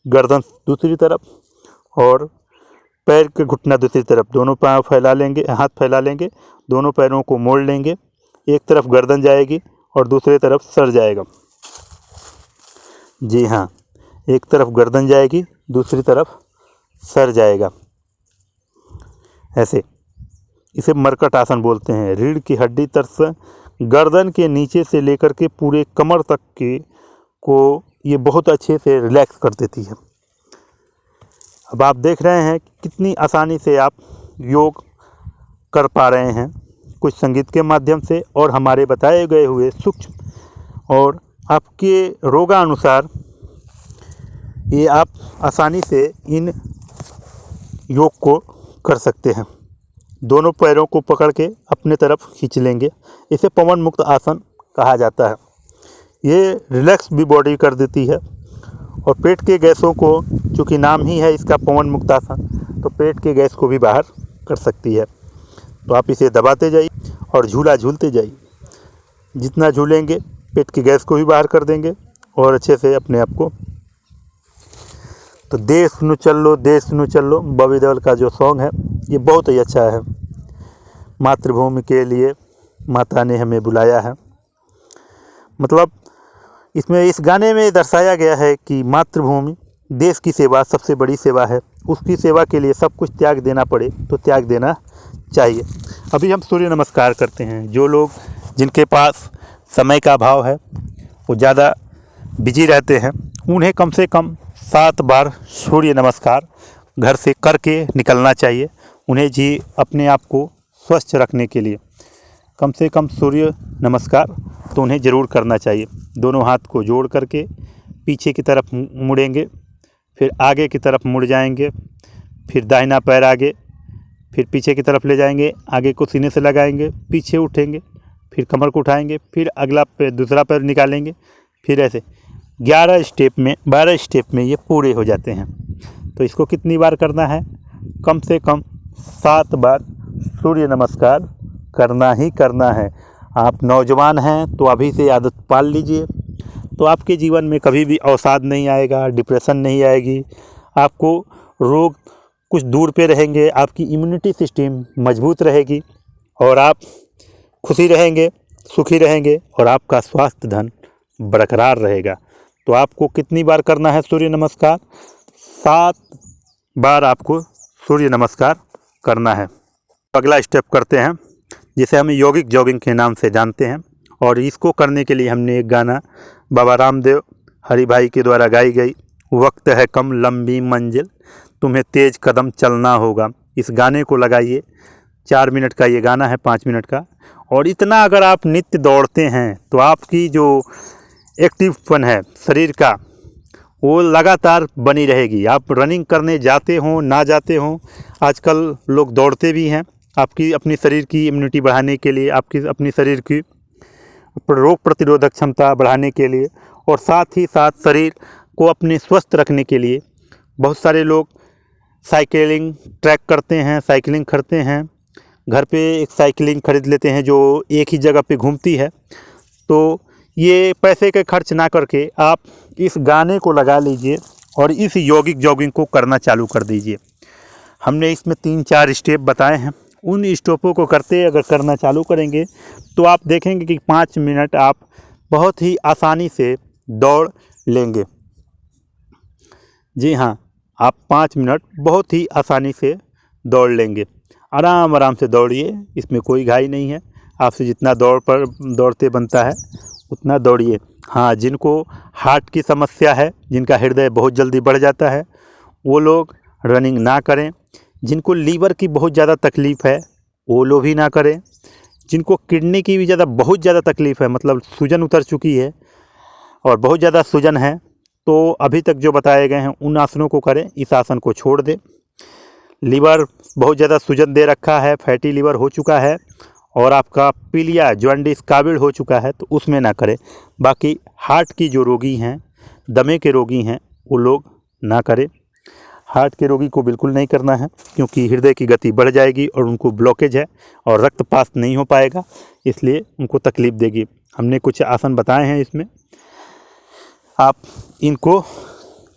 गर्दन दूसरी तरफ और पैर के घुटना दूसरी तरफ। दोनों पाँव फैला लेंगे, हाथ फैला लेंगे, दोनों पैरों को मोड़ लेंगे। एक तरफ गर्दन जाएगी और दूसरी तरफ सर जाएगा। जी हाँ, एक तरफ गर्दन जाएगी, दूसरी तरफ सर जाएगा। ऐसे इसे मरकट आसन बोलते हैं। रीढ़ की हड्डी तक से गर्दन के नीचे से लेकर के पूरे कमर तक के को ये बहुत अच्छे से रिलैक्स कर देती है। अब आप देख रहे हैं कि कितनी आसानी से आप योग कर पा रहे हैं, कुछ संगीत के माध्यम से और हमारे बताए गए हुए सूक्ष्म और आपके रोगानुसार ये आप आसानी से इन योग को कर सकते हैं। दोनों पैरों को पकड़ के अपने तरफ खींच लेंगे। इसे पवन मुक्त आसन कहा जाता है। ये रिलैक्स भी बॉडी कर देती है और पेट के गैसों को, चूँकि नाम ही है इसका पवन मुक्त आसन, तो पेट के गैस को भी बाहर कर सकती है। तो आप इसे दबाते जाइए और झूला झूलते जाइए। जितना झूलेंगे पेट की गैस को भी बाहर कर देंगे और अच्छे से अपने आप को तो देश नू चलो बॉबी देओल का जो सॉन्ग है ये बहुत ही अच्छा है। मातृभूमि के लिए माता ने हमें बुलाया है, मतलब इसमें इस गाने में दर्शाया गया है कि मातृभूमि देश की सेवा सबसे बड़ी सेवा है, उसकी सेवा के लिए सब कुछ त्याग देना पड़े तो त्याग देना चाहिए। अभी हम सूर्य नमस्कार करते हैं। जो लोग जिनके पास समय का अभाव है, वो ज़्यादा बिजी रहते हैं, उन्हें कम से कम 7 बार सूर्य नमस्कार घर से करके निकलना चाहिए। उन्हें जी अपने आप को स्वस्थ रखने के लिए कम से कम सूर्य नमस्कार तो उन्हें ज़रूर करना चाहिए। दोनों हाथ को जोड़ करके पीछे की तरफ मुड़ेंगे, फिर आगे की तरफ मुड़ जाएंगे, फिर दाहिना पैर आगे, फिर पीछे की तरफ ले जाएंगे, आगे को सीने से लगाएंगे, पीछे उठेंगे, फिर कमर को उठाएंगे, फिर अगला पैर दूसरा पैर निकालेंगे, फिर ऐसे 12 स्टेप में ये पूरे हो जाते हैं। तो इसको कितनी बार करना है? कम से कम 7 बार सूर्य नमस्कार करना ही करना है। आप नौजवान हैं तो अभी से आदत पाल लीजिए, तो आपके जीवन में कभी भी अवसाद नहीं आएगा, डिप्रेशन नहीं आएगी, आपको रोग कुछ दूर पे रहेंगे, आपकी इम्यूनिटी सिस्टम मजबूत रहेगी और आप खुशी रहेंगे, सुखी रहेंगे और आपका स्वास्थ्य धन बरकरार रहेगा। तो आपको कितनी बार करना है सूर्य नमस्कार? 7 बार आपको सूर्य नमस्कार करना है। अगला स्टेप करते हैं जिसे हम यौगिक जॉगिंग के नाम से जानते हैं, और इसको करने के लिए हमने एक गाना बाबा रामदेव हरि भाई के द्वारा गाई गई वक्त है कम लंबी मंजिल तुम्हें तेज कदम चलना होगा, इस गाने को लगाइए। 4 मिनट का ये गाना है, 5 मिनट का। और इतना अगर आप नित्य दौड़ते हैं तो आपकी जो एक्टिवपन है शरीर का वो लगातार बनी रहेगी। आप रनिंग करने जाते हो ना जाते हो, आजकल लोग दौड़ते भी हैं आपकी अपनी शरीर की इम्यूनिटी बढ़ाने के लिए, आपकी अपनी शरीर की रोग प्रतिरोधक क्षमता बढ़ाने के लिए, और साथ ही साथ शरीर को अपने स्वस्थ रखने के लिए बहुत सारे लोग साइकिलिंग ट्रैक करते हैं, साइकिलिंग करते हैं। घर पे एक साइकिलिंग खरीद लेते हैं जो एक ही जगह पे घूमती है। तो ये पैसे के खर्च ना करके आप इस गाने को लगा लीजिए और इस यौगिक जॉगिंग को करना चालू कर दीजिए। हमने इसमें 3-4 स्टेप बताए हैं, उन स्टेपों को करते अगर करना चालू करेंगे तो आप देखेंगे कि 5 मिनट आप बहुत ही आसानी से दौड़ लेंगे। जी हाँ, आप 5 मिनट बहुत ही आसानी से दौड़ लेंगे। आराम आराम से दौड़िए, इसमें कोई घाई नहीं है। आपसे जितना दौड़ते बनता है उतना दौड़िए। हाँ, जिनको हार्ट की समस्या है, जिनका हृदय बहुत जल्दी बढ़ जाता है, वो लोग रनिंग ना करें। जिनको लीवर की बहुत ज़्यादा तकलीफ़ है वो लोग भी ना करें। जिनको किडनी की भी बहुत ज़्यादा तकलीफ़ है, मतलब सूजन उतर चुकी है और बहुत ज़्यादा सूजन है, तो अभी तक जो बताए गए हैं उन आसनों को करें, इस आसन को छोड़ दें। लीवर बहुत ज़्यादा सूजन दे रखा है, फैटी लीवर हो चुका है और आपका पीलिया जॉन्डिस काबिल हो चुका है, तो उसमें ना करें। बाकी हार्ट की जो रोगी हैं, दमे के रोगी हैं, वो लोग ना करें। हार्ट के रोगी को बिल्कुल नहीं करना है, क्योंकि हृदय की गति बढ़ जाएगी और उनको ब्लॉकेज है और रक्त पास नहीं हो पाएगा, इसलिए उनको तकलीफ़ देगी। हमने कुछ आसन बताए हैं इसमें, आप इनको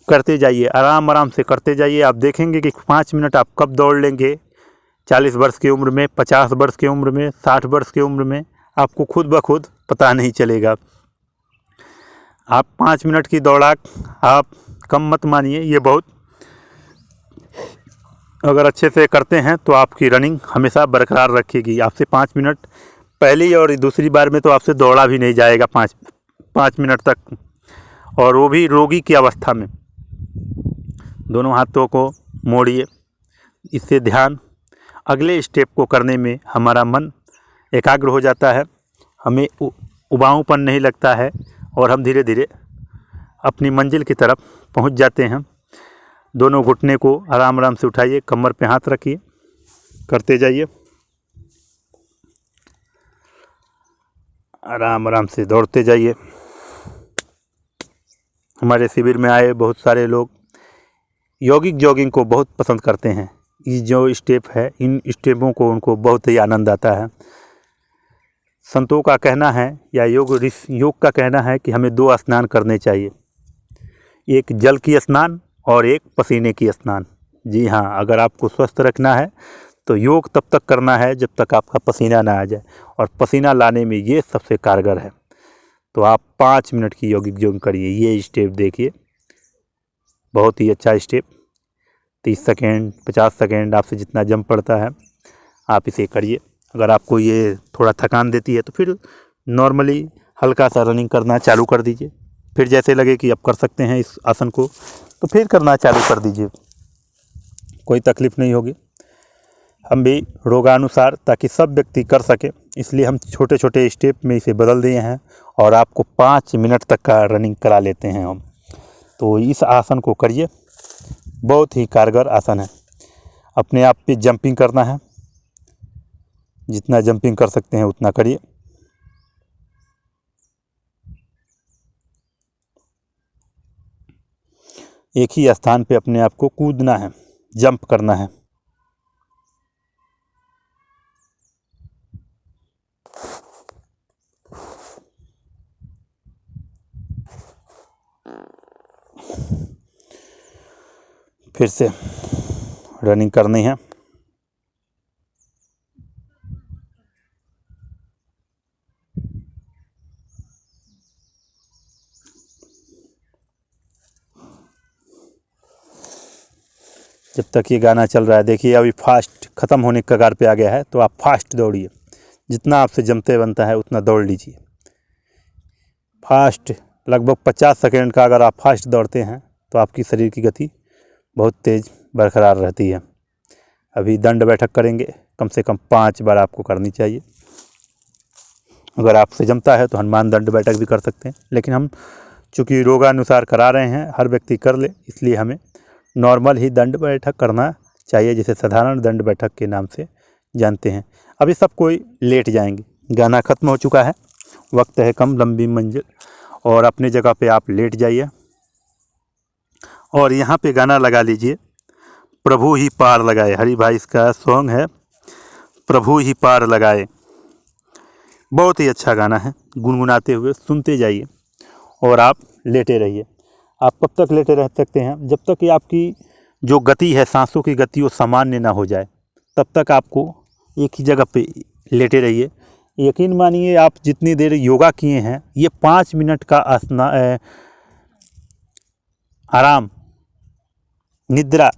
करते जाइए, आराम आराम से करते जाइए। आप देखेंगे कि 5 मिनट आप कब दौड़ लेंगे। 40 वर्ष की उम्र में, 50 वर्ष की उम्र में, 60 वर्ष की उम्र में, आपको खुद ब खुद पता नहीं चलेगा। आप 5 मिनट की दौड़ाक आप कम मत मानिए, ये बहुत अगर अच्छे से करते हैं तो आपकी रनिंग हमेशा बरकरार रखेगी। आपसे 5 मिनट पहली और दूसरी बार में तो आपसे दौड़ा भी नहीं जाएगा 5 मिनट तक, और वो भी रोगी की अवस्था में। दोनों हाथों को मोड़िए, इससे ध्यान अगले स्टेप को करने में हमारा मन एकाग्र हो जाता है, हमें उबाऊपन नहीं लगता है और हम धीरे धीरे अपनी मंजिल की तरफ पहुंच जाते हैं। दोनों घुटने को आराम आराम से उठाइए, कमर पे हाथ रखिए, करते जाइए, आराम आराम से दौड़ते जाइए। हमारे शिविर में आए बहुत सारे लोग यौगिक जॉगिंग को बहुत पसंद करते हैं। ये जो स्टेप है, इन स्टेपों को उनको बहुत ही आनंद आता है। संतों का कहना है या योग का कहना है कि हमें 2 स्नान करने चाहिए, एक जल की स्नान और एक पसीने की स्नान। जी हाँ, अगर आपको स्वस्थ रखना है तो योग तब तक करना है जब तक आपका पसीना ना आ जाए, और पसीना लाने में ये सबसे कारगर है। तो आप 5 मिनट की योग करिए। ये स्टेप देखिए, बहुत ही अच्छा स्टेप। 30 सेकेंड 50 सेकेंड आपसे जितना जंप पड़ता है आप इसे करिए। अगर आपको ये थोड़ा थकान देती है तो फिर नॉर्मली हल्का सा रनिंग करना चालू कर दीजिए। फिर जैसे लगे कि अब कर सकते हैं इस आसन को तो फिर करना चालू कर दीजिए, कोई तकलीफ़ नहीं होगी। हम भी रोगानुसार ताकि सब व्यक्ति कर सके, इसलिए हम छोटे छोटे स्टेप में इसे बदल दिए हैं और आपको 5 मिनट तक का रनिंग करा लेते हैं हम। तो इस आसन को करिए, बहुत ही कारगर आसन है। अपने आप पे जंपिंग करना है, जितना जंपिंग कर सकते हैं उतना करिए। एक ही स्थान पे अपने आप को कूदना है, जंप करना है। फिर से रनिंग करनी है। जब तक ये गाना चल रहा है, देखिए अभी फास्ट ख़त्म होने के कगार पे आ गया है, तो आप फास्ट दौड़िए। जितना आपसे जमते बनता है उतना दौड़ लीजिए। फास्ट लगभग 50 सेकेंड का अगर आप फास्ट दौड़ते हैं तो आपकी शरीर की गति बहुत तेज़ बरकरार रहती है। अभी दंड बैठक करेंगे, कम से कम 5 बार आपको करनी चाहिए। अगर आपसे जमता है तो हनुमान दंड बैठक भी कर सकते हैं, लेकिन हम चूँकि रोगानुसार करा रहे हैं, हर व्यक्ति कर ले, इसलिए हमें नॉर्मल ही दंड बैठक करना चाहिए, जिसे साधारण दंड बैठक के नाम से जानते हैं। अभी सब कोई लेट जाएंगे, गाना ख़त्म हो चुका है, वक्त है कम, लंबी मंजिल, और अपने जगह पे आप लेट जाइए और यहाँ पे गाना लगा लीजिए, प्रभु ही पार लगाए। हरि भाई इसका सॉन्ग है, प्रभु ही पार लगाए। बहुत ही अच्छा गाना है, गुनगुनाते हुए सुनते जाइए और आप लेटे रहिए। आप कब तक लेटे रह सकते हैं? जब तक कि आपकी जो गति है, सांसों की गति, वो सामान्य ना हो जाए, तब तक आपको एक ही जगह पे लेटे रहिए। यकीन मानिए, आप जितनी देर योगा किए हैं, ये 5 मिनट का आराम, निद्रा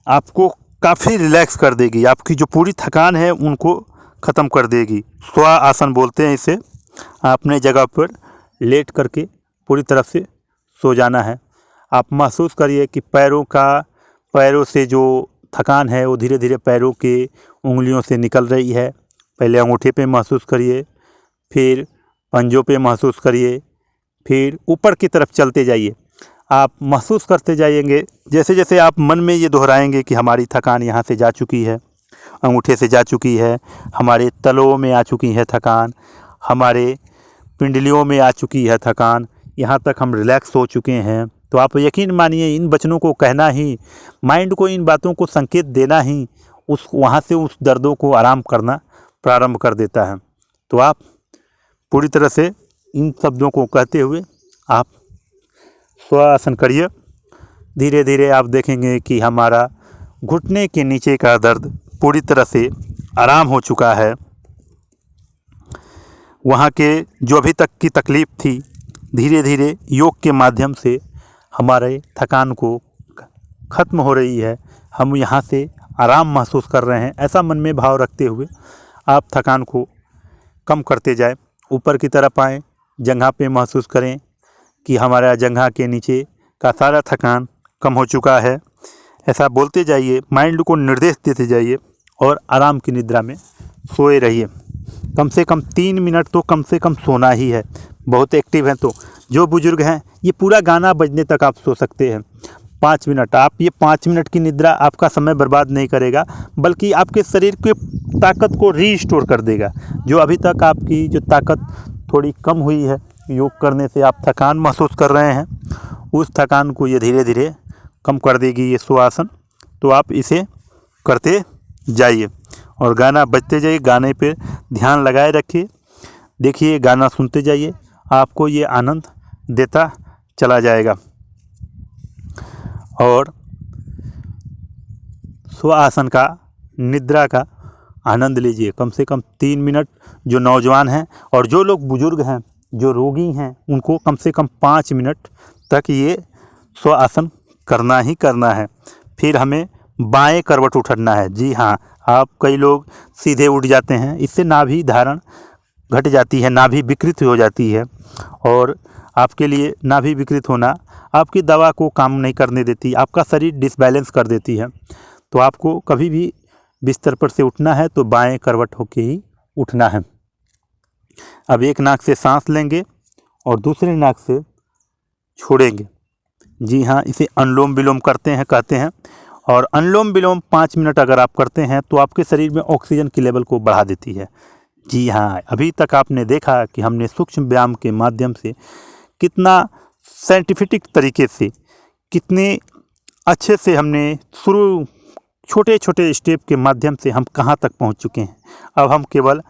आपको काफ़ी रिलैक्स कर देगी। आपकी जो पूरी थकान है उनको ख़त्म कर देगी। स्व आसन बोलते हैं इसे। अपने जगह पर लेट करके पूरी तरफ से सो जाना है। आप महसूस करिए कि पैरों से जो थकान है वो धीरे धीरे पैरों के उंगलियों से निकल रही है। पहले अंगूठे पे महसूस करिए, फिर पंजों पे महसूस करिए, फिर ऊपर की तरफ चलते जाइए। आप महसूस करते जाएंगे, जैसे जैसे आप मन में ये दोहराएंगे कि हमारी थकान यहाँ से जा चुकी है, अंगूठे से जा चुकी है, हमारे तलों में आ चुकी है थकान, हमारे पिंडलियों में आ चुकी है थकान, यहाँ तक हम रिलैक्स हो चुके हैं, तो आप यकीन मानिए इन वचनों को कहना ही, माइंड को इन बातों को संकेत देना ही वहाँ से उस दर्दों को आराम करना प्रारंभ कर देता है। तो आप पूरी तरह से इन शब्दों को कहते हुए आप स्वासन करिए। धीरे धीरे आप देखेंगे कि हमारा घुटने के नीचे का दर्द पूरी तरह से आराम हो चुका है। वहाँ के जो अभी तक की तकलीफ़ थी, धीरे धीरे योग के माध्यम से हमारे थकान को ख़त्म हो रही है। हम यहाँ से आराम महसूस कर रहे हैं। ऐसा मन में भाव रखते हुए आप थकान को कम करते जाएं। ऊपर की तरफ आएँ, जंघा पे महसूस करें कि हमारा जंघा के नीचे का सारा थकान कम हो चुका है। ऐसा बोलते जाइए, माइंड को निर्देश देते जाइए और आराम की निद्रा में सोए रहिए। कम से कम 3 मिनट तो कम से कम सोना ही है। बहुत एक्टिव हैं तो जो बुजुर्ग हैं, ये पूरा गाना बजने तक आप सो सकते हैं। 5 मिनट, आप ये 5 मिनट की निद्रा आपका समय बर्बाद नहीं करेगा, बल्कि आपके शरीर की ताकत को रीस्टोर कर देगा। जो अभी तक आपकी जो ताकत थोड़ी कम हुई है, योग करने से आप थकान महसूस कर रहे हैं, उस थकान को ये धीरे धीरे कम कर देगी ये सुआसन। तो आप इसे करते जाइए और गाना बजते जाइए, गाने पे ध्यान लगाए रखिए। देखिए, गाना सुनते जाइए, आपको ये आनंद देता चला जाएगा। और स्व आसन का, निद्रा का आनंद लीजिए। कम से कम 3 मिनट जो नौजवान हैं और जो लोग बुजुर्ग हैं, जो रोगी हैं, उनको कम से कम 5 मिनट तक ये स्व आसन करना ही करना है। फिर हमें बाएं करवट उठना है। जी हाँ, आप कई लोग सीधे उठ जाते हैं, इससे नाभि धारण घट जाती है, नाभि विकृत हो जाती है और आपके लिए नाभि विकृत होना आपकी दवा को काम नहीं करने देती, आपका शरीर डिसबैलेंस कर देती है। तो आपको कभी भी बिस्तर पर से उठना है तो बाएं करवट होके ही उठना है। अब एक नाक से सांस लेंगे और दूसरे नाक से छोड़ेंगे। जी हाँ, इसे अनुलोम विलोम कहते हैं। और अनुलोम विलोम 5 मिनट अगर आप करते हैं तो आपके शरीर में ऑक्सीजन की लेवल को बढ़ा देती है। जी हाँ, अभी तक आपने देखा कि हमने सूक्ष्म व्यायाम के माध्यम से कितना साइंटिफिक तरीके से, कितने अच्छे से हमने शुरू छोटे छोटे स्टेप के माध्यम से हम कहाँ तक पहुँच चुके हैं। अब हम केवल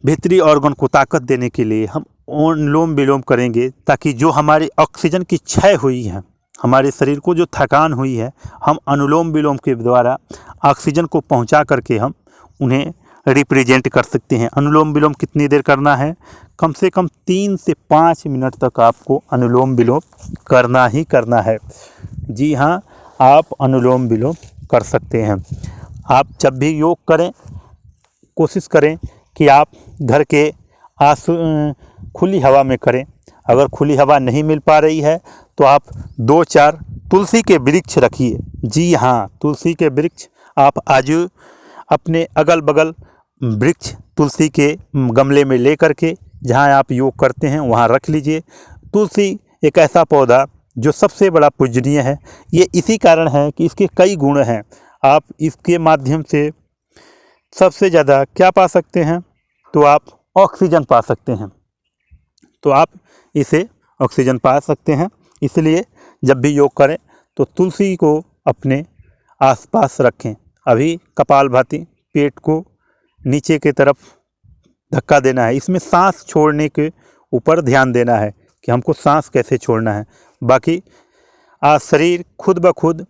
भीतरी ऑर्गन को ताकत देने के लिए हम अनुलोम विलोम करेंगे, ताकि जो हमारी ऑक्सीजन की क्षय हुई है, हमारे शरीर को जो थकान हुई है, हम अनुलोम विलोम के द्वारा ऑक्सीजन को पहुंचा करके हम उन्हें रिप्रेजेंट कर सकते हैं। अनुलोम विलोम कितनी देर करना है? कम से कम 3 से 5 मिनट तक आपको अनुलोम विलोम करना ही करना है। जी हाँ, आप अनुलोम विलोम कर सकते हैं। आप जब भी योग करें, कोशिश करें कि आप घर के खुली हवा में करें। अगर खुली हवा नहीं मिल पा रही है तो आप 2-4 तुलसी के वृक्ष रखिए। जी हाँ, तुलसी के वृक्ष आप आज अपने अगल बगल वृक्ष तुलसी के गमले में ले करके जहाँ आप योग करते हैं वहाँ रख लीजिए। तुलसी एक ऐसा पौधा जो सबसे बड़ा पूजनीय है। ये इसी कारण है कि इसके कई गुण हैं। आप इसके माध्यम से सबसे ज़्यादा क्या पा सकते हैं? तो आप ऑक्सीजन पा सकते हैं। तो आप इसे ऑक्सीजन पा सकते हैं। इसलिए जब भी योग करें तो तुलसी को अपने आसपास रखें। अभी कपालभाति, पेट को नीचे की तरफ धक्का देना है। इसमें सांस छोड़ने के ऊपर ध्यान देना है कि हमको सांस कैसे छोड़ना है। बाकी आज शरीर खुद ब खुद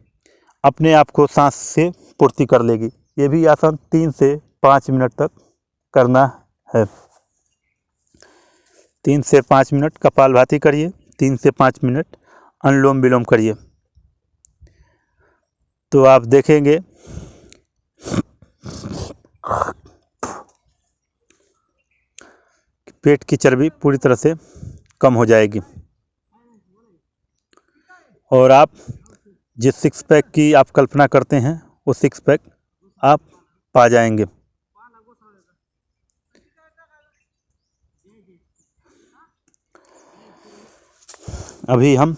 अपने आप को सांस से पूर्ति कर लेगी। ये भी आसन 3 से 5 मिनट तक करना है। 3 से 5 मिनट कपालभाति करिए, 3 से 5 मिनट अनुलोम विलोम करिए, तो आप देखेंगे पेट की चर्बी पूरी तरह से कम हो जाएगी और आप जिस 6 पैक की आप कल्पना करते हैं वो 6 पैक आप पा जाएंगे। अभी हम